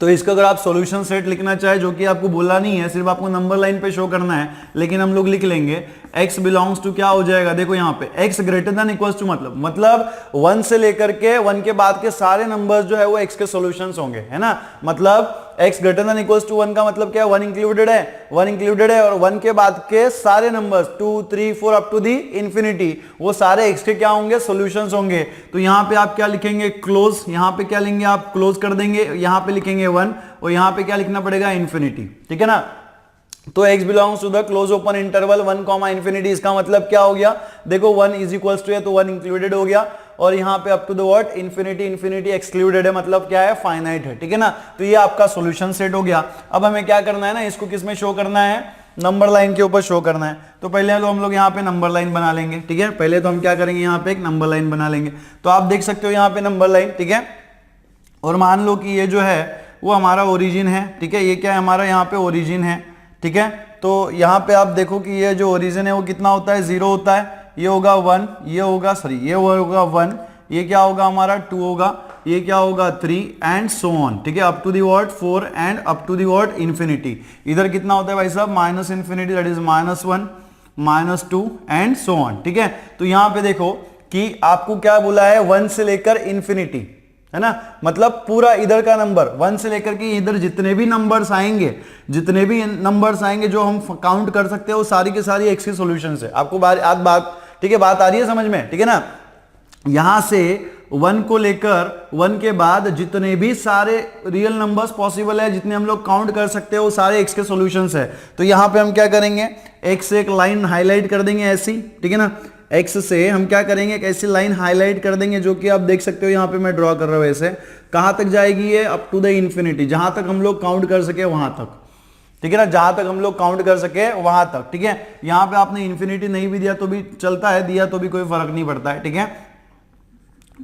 तो इसका अगर आप सॉल्यूशन सेट लिखना चाहे, जो कि आपको बोला नहीं है, सिर्फ आपको नंबर लाइन पे शो करना है, लेकिन हम लोग लिख लेंगे x बिलोंग्स टू क्या हो जाएगा, देखो यहाँ पे x greater than equals to मतलब 1 से लेकर के 1 के बाद के सारे नंबर्स जो है वो x के सॉल्यूशंस होंगे, है ना। मतलब x greater than equals to 1 का मतलब क्या है, 1 इंक्लूडेड है, 1 इंक्लूडेड है, और 1 के बाद के सारे numbers 2 3 4 up to the infinity, वो सारे x के क्या होंगे, सॉल्यूशंस होंगे। तो यहाँ पे आप क्या लिखेंगे, क्लोज, यहाँ पे क्या लेंगे आप, क्लोज कर देंगे, यहाँ पे लिखेंगे 1 और यहाँ पे क्या लिखना पड़ेगा, इंफिनिटी, ठीक है ना। तो x belongs to the close open interval 1, infinity, इसका मतलब क्या हो गया, देखो 1 इज इक्वल्स टू है तो 1 इंक्लूडेड हो गया, और यहाँ पे up to the what, infinity, infinity excluded है, मतलब क्या है, फाइनाइट है, ठीक है ना। तो ये आपका सॉल्यूशन सेट हो गया। अब हमें क्या करना है ना, इसको किस में शो करना है, नंबर लाइन के ऊपर शो करना है। तो पहले तो हम लोग यहाँ पे नंबर लाइन बना लेंगे, ठीक है। पहले तो हम क्या करेंगे, यहाँ पे एक नंबर लाइन बना लेंगे। तो आप देख सकते हो यहाँ पे नंबर लाइन, ठीक है। और मान लो कि ये जो है वो हमारा ओरिजिन है, ठीक है, ये क्या है हमारा यहाँ पे ओरिजिन है, ठीक है। तो यहाँ पे आप देखो कि ये जो ओरिजिन है वो कितना होता है, 0 होता है, ये होगा 1, ये होगा, सॉरी, ये होगा 1, ये क्या होगा हमारा 2 होगा, ये क्या होगा 3 एंड सो ऑन, ठीक है, up to the what 4 and up to the what infinity. इधर कितना होता है भाई साहब, minus infinity, that is -1 -2 and so on, ठीक है। तो यहाँ पे देखो कि आपको क्या बोला है, 1 से लेकर इंफिनिटी, है ना, मतलब पूरा इधर का नंबर 1 से लेकर के इधर जितने भी नंबर्स आएंगे, जितने भी नंबर्स आएंगे जो हम काउंट कर सकते हैं, वो सारी की सारी x के सॉल्यूशंस है। आपको बात ठीक है, बात आ रही है समझ में, ठीक है ना। यहां से 1 को लेकर 1 के बाद जितने भी सारे रियल नंबर्स पॉसिबल है, जितने हम लोग काउंट कर सकते हैं, वो सारे x के सॉल्यूशंस है। तो यहां पे हम क्या करेंगे, x से एक लाइन हाईलाइट कर देंगे ऐसी, ठीक है ना। x से हम क्या करेंगे, एक ऐसी लाइन हाईलाइट कर देंगे, जो कि आप देख सकते हो यहाँ पे मैं ड्रॉ कर रहा हूँ ऐसे। कहां तक जाएगी ये, अप टू द इंफिनिटी, जहां तक हम लोग काउंट कर सके वहां तक, ठीक है ना, जहां तक हम लोग काउंट कर सके वहां तक, ठीक है। यहाँ पे आपने इंफिनिटी नहीं भी दिया तो भी चलता है, दिया तो भी कोई फर्क नहीं पड़ता है, ठीक है,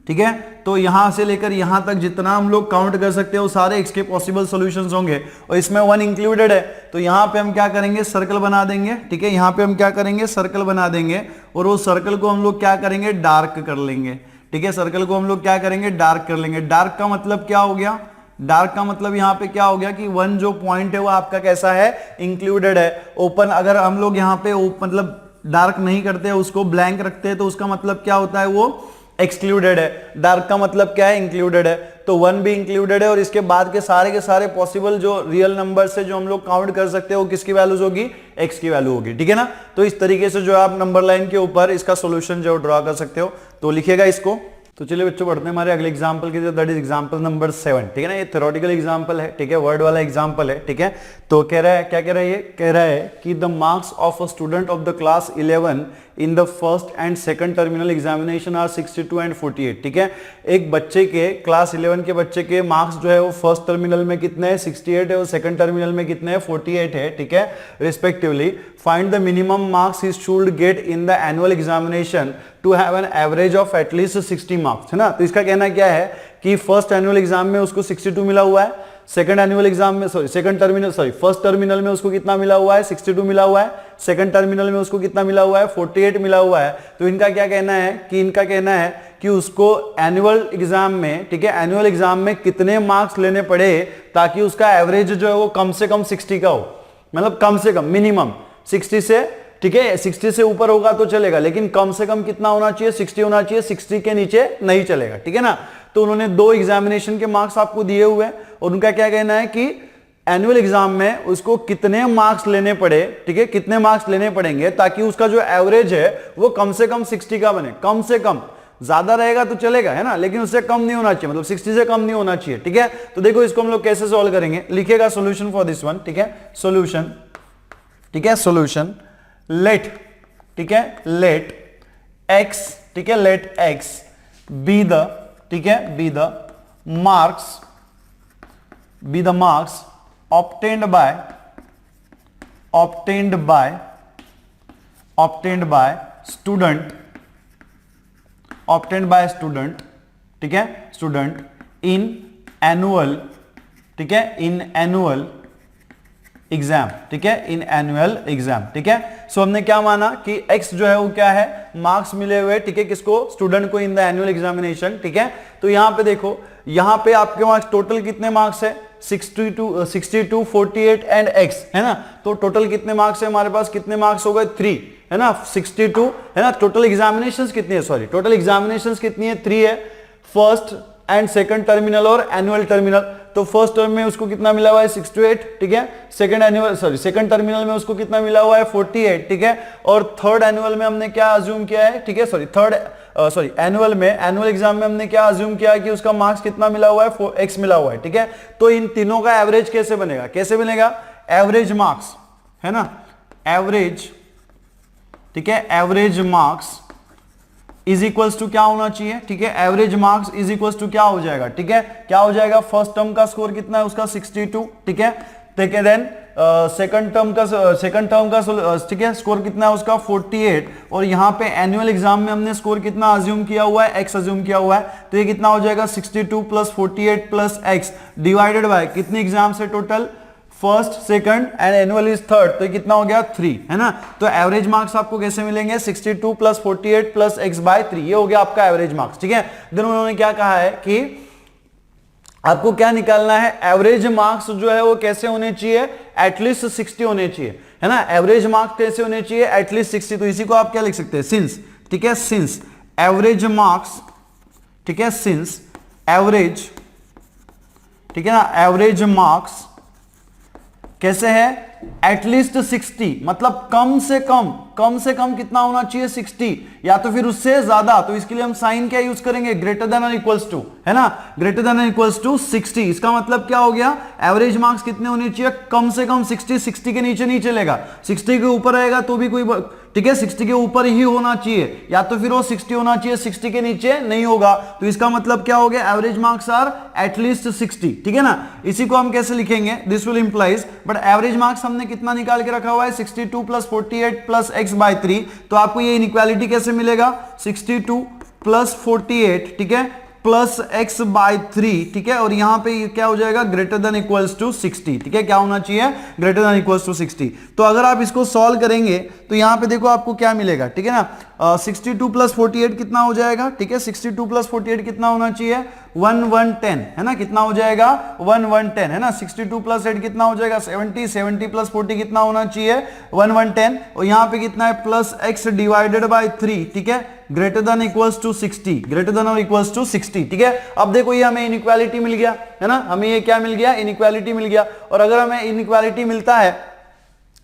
ठीक है। तो यहां से लेकर यहां तक जितना हम लोग काउंट कर सकते हैं वो सारे x के पॉसिबल सॉल्यूशंस होंगे, और इसमें 1 इंक्लूडेड है। तो यहां पे हम क्या करेंगे, सर्कल बना देंगे, ठीक है। यहां पे हम क्या करेंगे, सर्कल बना देंगे, और वो सर्कल को हम लोग क्या करेंगे, डार्क कर लेंगे, ठीक है। सर्कल को हम लोग क्या करेंगे, डार्क कर लेंगे। डार्क का मतलब क्या हो गया, डार्क का मतलब यहाँ पे क्या हो गया कि 1 जो पॉइंट है वो आपका कैसा है, इंक्लूडेड है। ओपन अगर हम लोग यहाँ पे मतलब डार्क नहीं करते, उसको ब्लैंक रखते हैं, तो उसका मतलब क्या होता है, वो एक्सक्लूडेड है। डार्क का मतलब क्या है, इंक्लूडेड है। तो 1 भी इंक्लूडेड है, और इसके बाद के सारे पॉसिबल जो रियल नंबर से जो हम लोग काउंट कर सकते हैं, वो किसकी वैल्यूज होगी, x की वैल्यू होगी, ठीक है ना। तो इस तरीके से जो आप नंबर लाइन के ऊपर इसका सॉल्यूशन जो ड्रॉ कर सकते हो। तो लिखिएगा इसको। तो चलिए बच्चों बढ़ते हैं हमारे अगले एग्जांपल की, दैट इज एग्जांपल नंबर 7, ठीक है ना। ये थ्योरेटिकल एग्जांपल है, ठीक है, वर्ड वाला एग्जांपल है, ठीक है। तो कह रहा है, क्या कह रहा है, ये कह रहा है कि the marks of a student of the class 11 in the first and second terminal examination are 62 and 48, ठीक है। एक बच्चे के, क्लास 11 के बच्चे के मार्क्स जो है वो फर्स्ट टर्मिनल में कितने हैं, 68 है, और सेकंड टर्मिनल में कितने हैं, 48 है, ठीक है, respectively. Find the minimum marks he should get in the annual examination to have an average of at least 60 marks, है ना। तो इसका कहना क्या है कि फर्स्ट एनुअल एग्जाम में उसको 62 मिला हुआ है, सेकंड एनुअल एग्जाम में फर्स्ट टर्मिनल में उसको कितना मिला हुआ है, 62 मिला हुआ है, सेकंड टर्मिनल में उसको कितना मिला हुआ है, 48 मिला हुआ है। तो इनका क्या कहना है कि उसको एनुअल एग्जाम में, ठीक है, एनुअल एग्जाम में कितने मार्क्स लेने पड़े ताकि उसका एवरेज जो है वो कम से कम 60 का हो, मतलब कम से कम मिनिमम 60 से, ठीक है, 60 से ऊपर होगा तो चलेगा, लेकिन कम से कम कितना होना चाहिए, 60 होना चाहिए, 60 के नीचे नहीं चलेगा, ठीक है ना। तो उन्होंने 2 एग्जामिनेशन के मार्क्स आपको दिए हुए हैं और उनका क्या कहना है कि एनुअल एग्जाम में उसको कितने मार्क्स लेने पड़े, ठीक है, कितने मार्क्स लेने पड़ेंगे ताकि उसका जो एवरेज है वो कम से कम 60 का बने, कम से कम, ज्यादा रहेगा तो चलेगा, है ना, लेकिन उससे कम नहीं होना चाहिए, मतलब 60 से कम नहीं होना चाहिए, ठीक है। तो देखो इसको हम लोग कैसे सॉल्व करेंगे, लिखेगा सॉल्यूशन फॉर दिस वन, ठीक है, सॉल्यूशन, ठीक है, सॉल्यूशन लेट, ठीक है, लेट x, ठीक है, लेट x बी द, ठीक है, be the marks obtained by student, ठीक है, स्टूडेंट इन एनुअल, ठीक है, इन एनुअल एग्जाम, ठीक है, इन एनुअल एग्जाम, ठीक है। सो हमने क्या माना कि x जो है वो क्या है, मार्क्स मिले हुए, ठीक है, किसको, स्टूडेंट को इन द एनुअल एग्जामिनेशन, ठीक है। तो यहां पे देखो, यहां पे आपके पास टोटल कितने मार्क्स है, 62, 48 एंड x, है ना। तो टोटल कितने मार्क्स है हमारे पास, कितने मार्क्स हो गए, 3, है ना, 62, है ना। टोटल एग्जामिनेशंस कितनी है, सॉरी, टोटल एग्जामिनेशंस कितनी है, 3 है, फर्स्ट एंड सेकंड टर्मिनल और एनुअल टर्मिनल। तो फर्स्ट टर्म में उसको कितना मिला हुआ है, 68, ठीक है, सेकंड टर्मिनल में उसको कितना मिला हुआ है, 48, ठीक है, और थर्ड एनुअल में हमने क्या अज्यूम किया है, ठीक है, एनुअल एग्जाम में हमने क्या अज्यूम किया है कि उसका मार्क्स कितना मिला हुआ है, x मिला हुआ है, ठीक है। तो इन तीनों का एवरेज कैसे बनेगा, एवरेज मार्क्स, है ना, एवरेज, ठीक है, average marks is equals to क्या होना चाहिए, ठीक है, average marks is equals to क्या हो जाएगा, ठीक है, क्या हो जाएगा, फर्स्ट टर्म का स्कोर कितना है उसका 62, ठीक है, देन सेकंड टर्म का, ठीक है, स्कोर कितना है उसका 48, और यहां पे एनुअल एग्जाम में हमने स्कोर कितना अज्यूम किया हुआ है, x अज्यूम किया हुआ है। तो ये कितना हो जाएगा, 62 plus 48 plus x divided by कितने एग्जाम से, total first, second and annual is third, तो ये कितना हो गया, 3, है ना। तो एवरेज मार्क्स आपको कैसे मिलेंगे, 62 प्लस 48 प्लस x बाय 3, ये हो गया आपका एवरेज मार्क्स, ठीक है। देन उन्होंने क्या कहा है कि आपको क्या निकालना है, एवरेज मार्क्स जो है वो कैसे होने चाहिए, एटलीस्ट 60 होने चाहिए, है ना। एवरेज मार्क्स कैसे होने चाहिए, एटलीस्ट 60। तो इसी को आप क्या लिख सकते हैं, सिंस, ठीक है, सिंस एवरेज मार्क्स, ठीक है, सिंस एवरेज, ठीक है ना, एवरेज मार्क्स कैसे है, एटलीस्ट 60, मतलब कम से कम कितना होना चाहिए, 60, या तो फिर उससे ज्यादा। तो इसके लिए हम साइन क्या यूज करेंगे, ग्रेटर देन और इक्वल्स टू, है ना, ग्रेटर देन और इक्वल्स टू 60। इसका मतलब क्या हो गया, एवरेज मार्क्स कितने होने चाहिए, कम से कम 60 के नीचे नहीं चलेगा, 60 के ऊपर रहेगा तो भी कोई, ठीक है, 60 के ऊपर ही होना चाहिए, या तो फिर वो 60 होना चाहिए, 60 के नीचे नहीं होगा। तो इसका मतलब क्या हो गया, एवरेज मार्क्स आर एटलीस्ट 60, ठीक है ना। इसी को हम कैसे लिखेंगे, this will implies, but average marks हमने कितना निकाल के रखा हुआ है, 62 प्लस 48 प्लस x बाय 3। तो आपको ये इनइक्वालिटी कैसे मिलेगा, 62 प्लस 48, ठीक है, प्लस x बाय 3, ठीक है, और यहां पे क्या हो जाएगा, ग्रेटर देन इक्वल्स टू 60, ठीक है, क्या होना चाहिए, ग्रेटर देन इक्वल्स टू 60। तो अगर आप इसको सॉल्व करेंगे तो यहां पे देखो आपको क्या मिलेगा, ठीक है ना, 62 प्लस 48 कितना हो जाएगा, ठीक है, 62 प्लस 48 कितना होना चाहिए, 1110, है ना, कितना हो जाएगा, 1110, है ना। 62 प्लस 8 कितना हो जाएगा, 70 प्लस 40 कितना होना चाहिए, 1110, और यहां पे कितना है, प्लस x डिवाइडेड बाय 3, ठीक है, greater than equals to 60, greater than और इक्वल्स टू 60, ठीक है। अब देखो ये हमें इनइक्वालिटी मिल गया, है ना, हमें ये क्या मिल गया, इनइक्वालिटी मिल गया। और अगर हमें इनइक्वालिटी मिलता है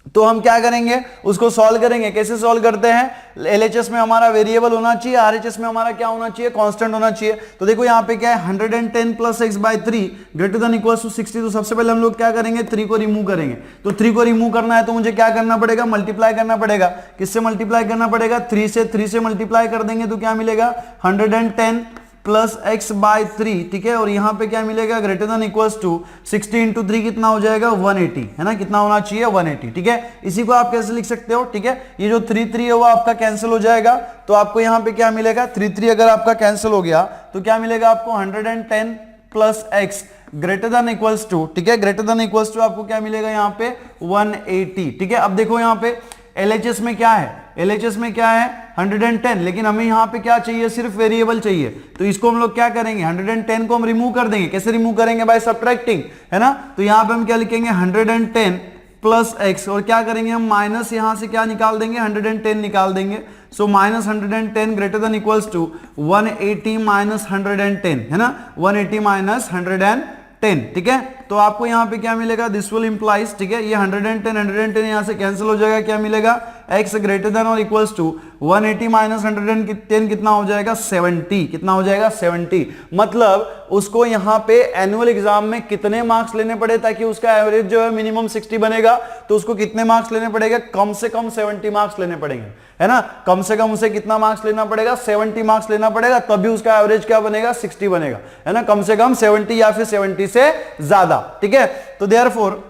तो हम क्या करेंगे, उसको सॉल्व करेंगे। कैसे सॉल्व करते हैं, एलएचएस में हमारा वेरिएबल होना चाहिए, आरएचएस में हमारा क्या होना चाहिए, कांस्टेंट होना चाहिए। तो देखो यहाँ पे क्या है, 110 plus x by 3 greater than equals to 60। तो सबसे पहले हम लोग क्या करेंगे, 3 को रिमूव करेंगे। तो 3 को रिमूव करना है तो मुझे क्या करना पड़ेगा, मल्टीप्लाई करना पड़ेगा। किससे मल्टीप्लाई करना पड़ेगा, 3 से मल्टीप्लाई कर देंगे तो क्या मिलेगा, 110 प्लस एक्स बाय 3, ठीक है, और यहाँ पे क्या मिलेगा greater than equals to 60 into 3 कितना हो जाएगा 180, है ना, कितना होना चाहिए 180, ठीक है। इसी को आप कैसे लिख सकते हो, ठीक है, ये जो 3 है वो आपका कैंसिल हो जाएगा, तो आपको यहाँ पे क्या मिलेगा 3 अगर आपका कैंसिल हो गया तो क्या मिलेगा आपको 110 plus X greater than equals to, ठीक है, ग्रेटर देन इक्वल्स टू आपको क्या मिलेगा यहाँ पे 180, ठीक है। अब देखो यहाँ पे LHS में क्या है, LHS में क्या है 110, लेकिन हमें यहाँ पे क्या चाहिए सिर्फ वेरिएबल चाहिए, तो इसको हम लोग क्या करेंगे 110 को हम रिमूव कर देंगे, कैसे रिमूव करेंगे बाय सब्ट्रैक्टिंग, है ना, तो यहाँ पे हम क्या लिखेंगे 110 प्लस एक्स और क्या करेंगे हम माइनस यहां से क्या निकाल देंगे 110 निकाल देंगे, so minus 110 greater than equals to 180 minus 110, है ना, 180 माइनस 110, ठीक है। तो आपको यहां पे क्या मिलेगा दिस विल इंप्लाइज, ठीक है, ये 110 यहां से कैंसिल हो जाएगा, क्या मिलेगा x ग्रेटर देन और इक्वल्स टू 180 माइनस 110 कितना हो जाएगा 70, कितना हो जाएगा 70, मतलब उसको यहां पे एनुअल एग्जाम में कितने मार्क्स लेने पड़े ताकि उसका एवरेज जो है मिनिमम 60 बनेगा, तो उसको कितने मार्क्स लेने पड़ेगा, कम से कम 70 मार्क्स लेने पड़ेंगे, है ना, कम से कम उसे कितना मार्क्स लेना पड़ेगा 70 मार्क्स लेना पड़ेगा, तभी उसका एवरेज क्या बनेगा 60 बनेगा, है ना, कम से कम 70 या फिर 70 से ज्यादा, ठीक है। तो देयरफॉर,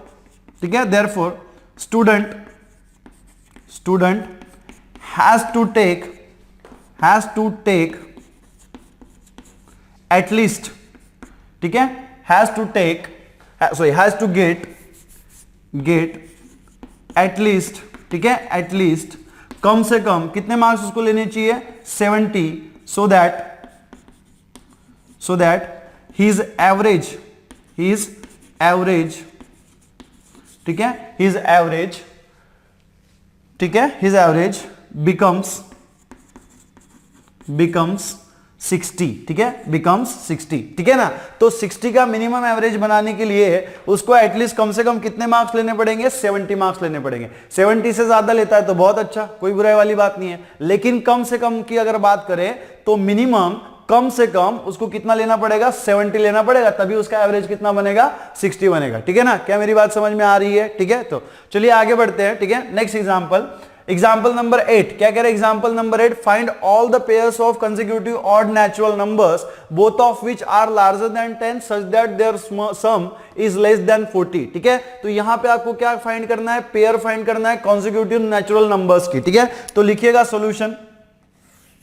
ठीक है, therefore student has to take at least, ठीक है, has to get at least, ठीक है, at least कम से कम कितने मार्क्स उसको लेने चाहिए 70, so that his average, ठीक है, his average, ठीक है, his average becomes 60, ठीक है, becomes 60, ठीक है ना। तो 60 का मिनिमम एवरेज बनाने के लिए उसको एटलीस्ट कम से कम कितने मार्क्स लेने पड़ेंगे 70 मार्क्स लेने पड़ेंगे, 70 से ज्यादा लेता है तो बहुत अच्छा, कोई बुराई वाली बात नहीं है, लेकिन कम से कम की अगर बात करें तो मिनिमम कम से कम उसको कितना लेना पड़ेगा 70 लेना पड़ेगा, तभी उसका एवरेज कितना बनेगा 60 बनेगा, ठीक है ना। क्या मेरी बात समझ में आ रही है, ठीक है। तो चलिए आगे बढ़ते हैं, ठीक है, नेक्स्ट एग्जांपल नंबर 8 क्या कह रहे हैं, example number 8 find all the pairs of consecutive odd natural numbers both of which are larger than 10 such that their sum is less than 40, ठीक है। तो यहां पे आपको क्या फाइंड करना है, पेयर फाइंड करना है कंसेक्यूटिव नेचुरल नंबर्स की, ठीक है। तो लिखिएगा सॉल्यूशन,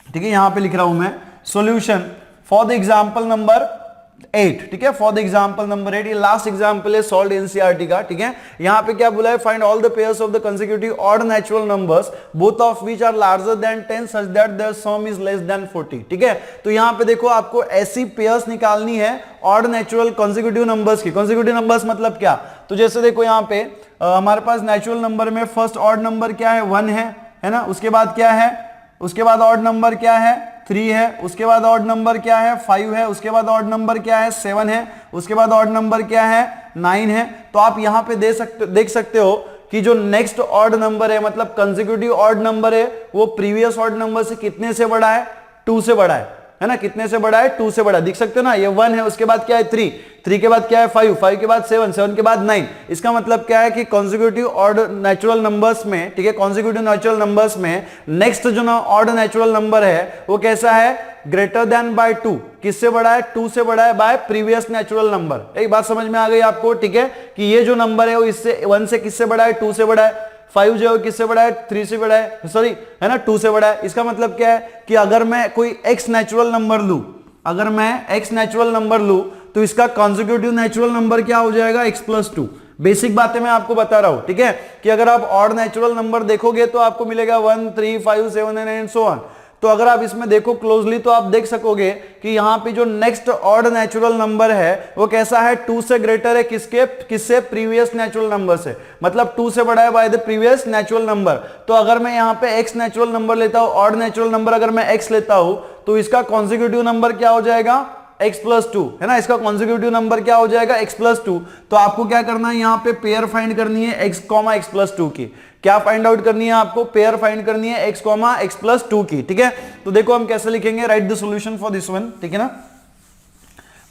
ठीक है, यहां पे लिख रहा हूं मैं solution for the example number 8, ठीक है, फॉर द एग्जांपल नंबर 8, ये लास्ट एग्जांपल है सॉल्व्ड एनसीईआरटी का, ठीक है। यहां पे क्या बोला है, find all the pairs of the consecutive odd natural numbers both of which are larger than 10 such that their sum is less than 40, ठीक है। तो यहां पे देखो आपको ऐसी पेयर्स निकालनी है ऑड नेचुरल कंसेक्यूटिव नंबर्स की। कंसेक्यूटिव नंबर्स मतलब क्या, तो जैसे देखो यहां पे हमारे पास नेचुरल नंबर में फर्स्ट ऑड नंबर क्या है 1 है ना, उसके बाद क्या है, उसके बाद ऑड नंबर क्या है 3 है, उसके बाद ऑड नंबर क्या है 5 है, उसके बाद ऑड नंबर क्या है 7 है, उसके बाद ऑड नंबर क्या है 9 है। तो आप यहां पे देख सकते हो कि जो नेक्स्ट ऑड नंबर है मतलब कंसेक्यूटिव ऑड नंबर है वो प्रीवियस ऑड नंबर से कितने से बड़ा है 2 से बड़ा है ना, कितने से बड़ा है 2 से बड़ा, दिख सकते हो ना, ये 1 है, उसके बाद क्या है 3 के बाद क्या है 5 के बाद 7 के बाद 9। इसका मतलब क्या है कि कॉन्जिक्यूटिव ऑड नेचुरल नंबर्स में, ठीक है, कॉन्जिक्यूटिव नेचुरल नंबर्स में नेक्स्ट जो ना ऑड नेचुरल नंबर है वो कैसा है ग्रेटर देन बाय 2, किससे बड़ा है 2 से बड़ा है बाय प्रीवियस नेचुरल नंबर। एक बात समझ में आ गई आपको, ठीक है, कि ये जो नंबर है वो इससे 1 से किससे बड़ा है 2 से बड़ा है, 5 जो है किससे बड़ा है 3 से बड़ा है, सॉरी है ना 2 से बड़ा है। इसका मतलब क्या है कि अगर मैं कोई x नेचुरल नंबर लूं, अगर मैं x नेचुरल नंबर लूं तो इसका कंसेक्यूटिव नेचुरल नंबर क्या हो जाएगा x+2। बेसिक बातें मैं आपको बता रहा हूं, ठीक है, कि अगर आप ऑड नेचुरल नंबर देखोगे तो आपको मिलेगा 1 3 5 7 एंड सो ऑन। तो अगर आप इसमें देखो क्लोजली तो आप देख सकोगे कि यहां पे जो नेक्स्ट ऑड नेचुरल नंबर है वो कैसा है 2 से ग्रेटर है किससे प्रीवियस नेचुरल नंबर से, मतलब 2 से बड़ा है by the previous natural number. तो अगर मैं यहां पे x नेचुरल नंबर लेता हूं, ऑड नेचुरल नंबर अगर मैं x लेता हूं तो इसका कॉन्जिक्यूटिव नंबर क्या हो जाएगा x+2, है ना, इसका कॉन्जिक्यूटिव नंबर क्या हो जाएगा x+2। तो आपको क्या करना है यहां पे पेयर फाइंड करनी है x, x+2 की। क्या फाइंड आउट करनी है आपको, पेयर फाइंड करनी है x, x+2 की, ठीक है। तो देखो हम कैसे लिखेंगे, right the solution for this one, ठीक है ना,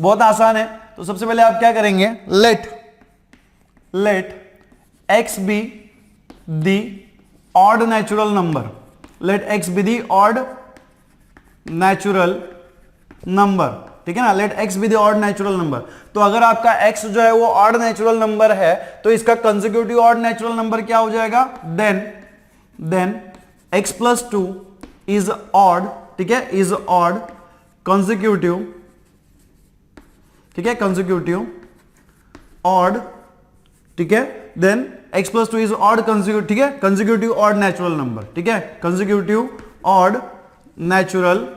बहुत आसान है। तो सबसे पहले आप क्या करेंगे, let x be the odd natural number, let x be the odd natural number, ठीक है ना, let x be the odd natural number. तो अगर आपका x जो है वो ऑड नेचुरल नंबर है तो इसका कंसेक्यूटिव ऑड नेचुरल नंबर क्या हो जाएगा, then x plus 2 is odd, ठीक है, इज ऑड कंसेक्यूटिव, ठीक है, कंसेक्यूटिव ऑड, ठीक है, then x plus 2 is odd consecutive, ठीक है, कंसेक्यूटिव ऑड नेचुरल नंबर, ठीक है, कंसेक्यूटिव ऑड नेचुरल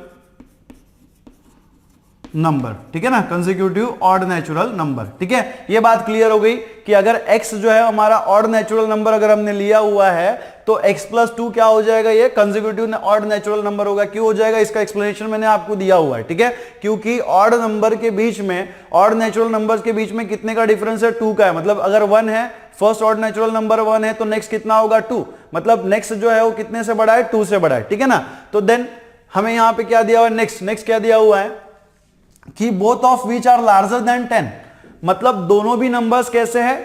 नंबर, ठीक है ना, कंसेक्यूटिव ऑड नेचुरल नंबर, ठीक है। ये बात क्लियर हो गई कि अगर x जो है हमारा ऑड नेचुरल नंबर अगर हमने लिया हुआ है तो x प्लस 2 क्या हो जाएगा, ये कंसेक्यूटिव ऑड नेचुरल नंबर होगा। क्यों हो जाएगा, इसका एक्सप्लेनेशन मैंने आपको दिया हुआ है, ठीक है, क्योंकि ऑड नंबर के बीच में, ऑड नेचुरल नंबर्स के बीच में कितने का डिफरेंस है, 2 का है। मतलब अगर 1 है, फर्स्ट ऑड नेचुरल नंबर 1 है तो नेक्स्ट कितना होगा, 2, मतलब नेक्स्ट जो है वो कितने से बड़ा है, 2 से बड़ा है, ठीक है ना। तो देन हमें यहां पे क्या दिया हुआ है, नेक्स्ट क्या दिया हुआ है कि both of which are larger than 10, मतलब दोनों भी नंबर्स कैसे हैं,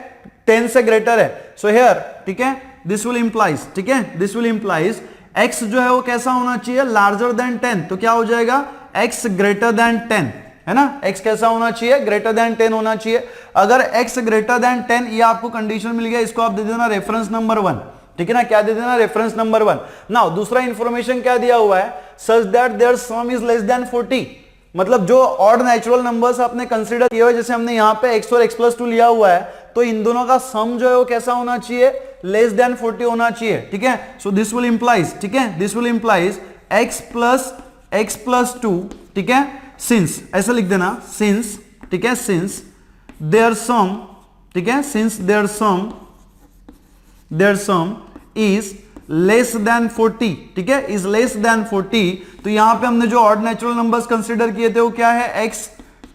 10 से ग्रेटर है। सो हियर, ठीक है, दिस विल इंप्लाइज, ठीक है, दिस विल इंप्लाइज x जो है वो कैसा होना चाहिए, लार्जर देन 10, तो क्या हो जाएगा, x ग्रेटर देन 10, है ना, x कैसा होना चाहिए, ग्रेटर देन 10 होना चाहिए। अगर x ग्रेटर देन 10, ये आपको कंडीशन मिल गया, इसको आप दे देना रेफरेंस नंबर 1, ठीक है ना, क्या दे देना, रेफरेंस नंबर 1। नाउ दूसरा इंफॉर्मेशन क्या दिया हुआ है, such that their sum is less than 40, मतलब जो ऑड नेचुरल नंबर्स आपने कंसीडर किए हुए, जैसे हमने यहां पे x और x प्लस 2 लिया हुआ है, तो इन दोनों का सम जो है वो कैसा होना चाहिए, लेस देन 40 होना चाहिए, ठीक है। सो दिस विल इंप्लाइज, ठीक है, this will implies x plus 2, ठीक है, सिंस, ऐसा लिख देना, सिंस, ठीक है, सिंस देयर सम, ठीक है, since their sum is less than 40, ठीक है, इज लेस देन 40, तो यहां पे हमने जो ऑड नेचुरल नंबर्स कंसीडर किए थे वो क्या है, x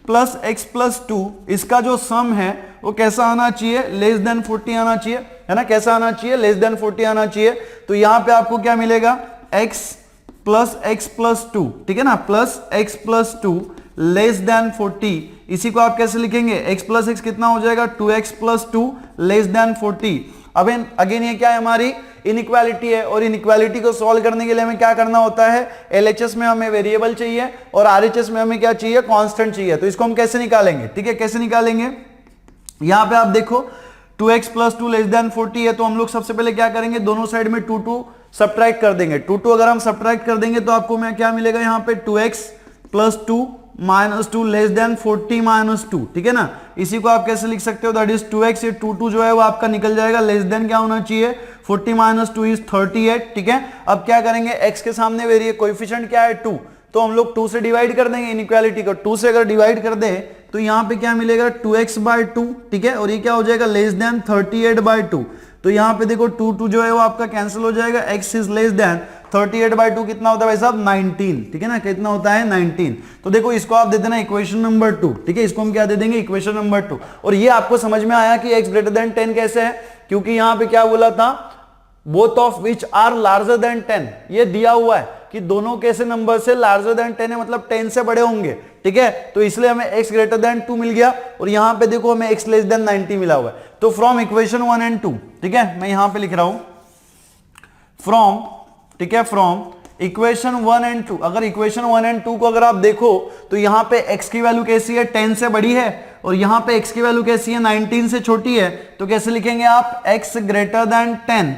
प्लस 2, इसका जो सम है वो कैसा आना चाहिए, लेस देन 40 आना चाहिए, है ना, कैसा आना चाहिए, लेस देन 40 आना चाहिए। तो यहां पे आपको क्या मिलेगा, x प्लस 2, ठीक है ना, plus x plus 2 less than 40, इसी को आप कैसे लिखेंगे, x प्लस x कितना हो जाएगा, 2x प्लस 2 लेस देन 40। अब अगेन ये क्या है, हमारी इनइक्वालिटी है, और इनइक्वालिटी को सॉल्व करने के लिए हमें क्या करना होता है, LHS में हमें वेरिएबल चाहिए और RHS में हमें क्या चाहिए, कांस्टेंट चाहिए। तो इसको हम कैसे निकालेंगे, ठीक है, कैसे निकालेंगे, यहां पे आप देखो 2x प्लस 2 लेस देन 40 है, तो हम लोग सबसे पहले क्या करेंगे, दोनों साइड में 2 सब्ट्रैक्ट कर देंगे। 2 अगर हम सब्ट्रैक्ट कर देंगे तो आपको मैं क्या मिलेगा, यहाँ पे 2x plus 2 minus 2 less than 40 minus 2, ठीक है ना। इसी को आप कैसे लिख सकते हो, दैट इज 2x, ये 2 जो है वो आपका निकल जाएगा, लेस देन क्या होना चाहिए, 40 माइनस 2 इज 38, ठीक है। अब क्या करेंगे, x के सामने वेरिए कोएफिशिएंट क्या है, 2, तो हम लोग 2 से डिवाइड कर देंगे इनइक्वालिटी को। 2 से अगर डिवाइड कर दे तो यहाँ पे क्या मिलेगा, 2x/2, ठीक है, और ये क्या हो जाएगा, लेस देन 38/2। तो यहाँ पे देखो 2 जो है वो आपका कैंसिल हो जाएगा, x इज लेस देन 38/2 कितना होता है भाई साहब, 19, ठीक है ना, कितना होता है, 19। तो देखो इसको आप दे देना इक्वेशन नंबर 2, ठीक है, इसको हम क्या दे देंगे, इक्वेशन नंबर 2। और ये आपको समझ में आया कि x ग्रेटर देन 10 कैसे है, क्योंकि यहाँ पे क्या बोला था, both of which are larger than 10, ये दिया हुआ है कि दोनों कैसे नंबर से लार्जर देन 10 है, मतलब 10 से बड़े होंगे, ठीक है। तो इसलिए हमें x ग्रेटर देन 2 मिल गया, और यहां पे देखो हमें x लेस देन 90 मिला हुआ है। तो फ्रॉम इक्वेशन 1 एंड 2, ठीक है, मैं यहां पे लिख रहा हूं फ्रॉम, ठीक है, फ्रॉम इक्वेशन 1 एंड 2। अगर इक्वेशन 1 एंड 2 को अगर आप देखो तो यहां पे x की वैल्यू कैसी है, 10 से बड़ी है, और यहां पे x की वैल्यू कैसी है, 19 से छोटी है। तो कैसे लिखेंगे आप, x ग्रेटर देन 10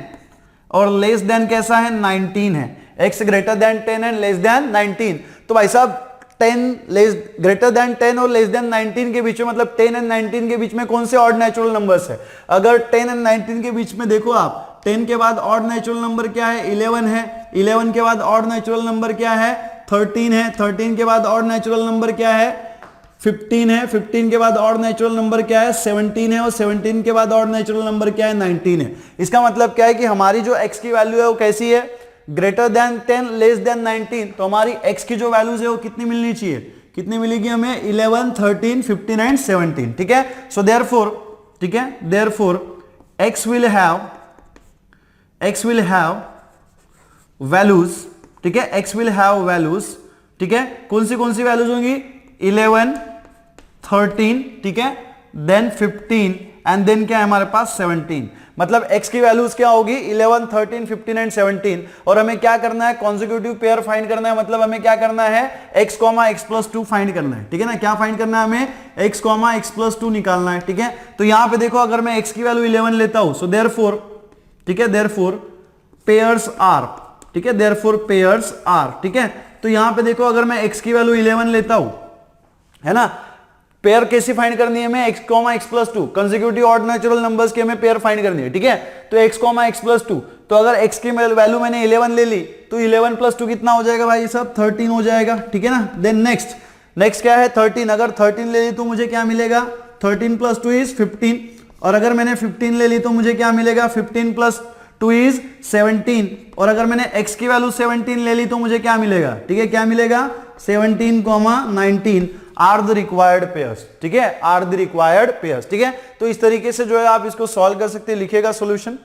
और लेस देन कैसा है, 19 है, x greater then 10 and less than 19। तो भाई साहब 10 लेस ग्रेटर देन 10 और लेस देन 19 के बीच में, मतलब 10 एंड 19 के बीच में कौन से ऑड नेचुरल नंबर्स है। अगर 10 एंड 19 के बीच में देखो आप, 10 के बाद ऑड नेचुरल नंबर क्या है, 11 है, 11 के बाद ऑड नेचुरल नंबर क्या है, 13 है, 13 के बाद ऑड नेचुरल नंबर क्या है, 15 है, 15 के बाद ऑड नेचुरल नंबर क्या है, 17 है, और 17 के बाद ऑड नेचुरल नंबर क्या है, 19 है। इसका मतलब क्या है कि हमारी जो x की वैल्यू है वो कैसी है, ग्रेटर देन 10 लेस देन 19। तो हमारी x की जो वैल्यूज है वो कितनी मिलनी चाहिए, कितनी मिलेगी हमें, 11, 13, 15 एंड 17, ठीक है। सो देयरफॉर, ठीक है, therefore x will have values, ठीक है, x will have वैल्यूज, ठीक है, कौन सी वैल्यूज होंगी, 11, 13, ठीक है, देन 15 एंड देन क्या है हमारे पास 17। मतलब x की वैल्यूज क्या होगी 11, 13, 15 एंड 17 और हमें क्या करना है कॉन्जिक्यूटिव पेयर फाइंड करना है। मतलब हमें क्या करना है x, x+2 फाइंड करना है। ठीक है ना, क्या फाइंड करना है हमें x, x+2 निकालना है। ठीक है, तो यहां पे देखो अगर मैं x की वैल्यू 11 लेता हूं, सो देयरफॉर, ठीक है, देयरफॉर पेयर्स आर, ठीक है, देयरफॉर पेयर्स आर। ठीक है, तो यहां पे देखो अगर मैं x की वैल्यू 11 लेता हूं, है ना, पेयर कैसी फाइंड करनी है हमें x, x+2 consecutive odd natural numbers की हमें पेयर फाइंड करनी है। ठीक है, तो x, x+2, तो अगर x की वैल्यू मैंने 11 ले ली तो 11 + 2 कितना हो जाएगा भाई सब 13 हो जाएगा। ठीक है ना, देन नेक्स्ट क्या है 13। अगर 13 ले ली तो मुझे क्या मिलेगा 13 + 2 = 15 और अगर मैंने 15 ले ली तो मुझे क्या मिलेगा 15 + 2 = 17 और अगर मैंने x की वैल्यू 17 ले ली तो मुझे क्या मिलेगा, ठीक है, क्या मिलेगा 17, 19 आर द रिक्वायर्ड पेयर्स। ठीक है, आर द रिक्वायर्ड पेयर्स। ठीक है, तो इस तरीके से जो है आप इसको सॉल्व कर सकते हैं, लिखेगा सॉल्यूशन।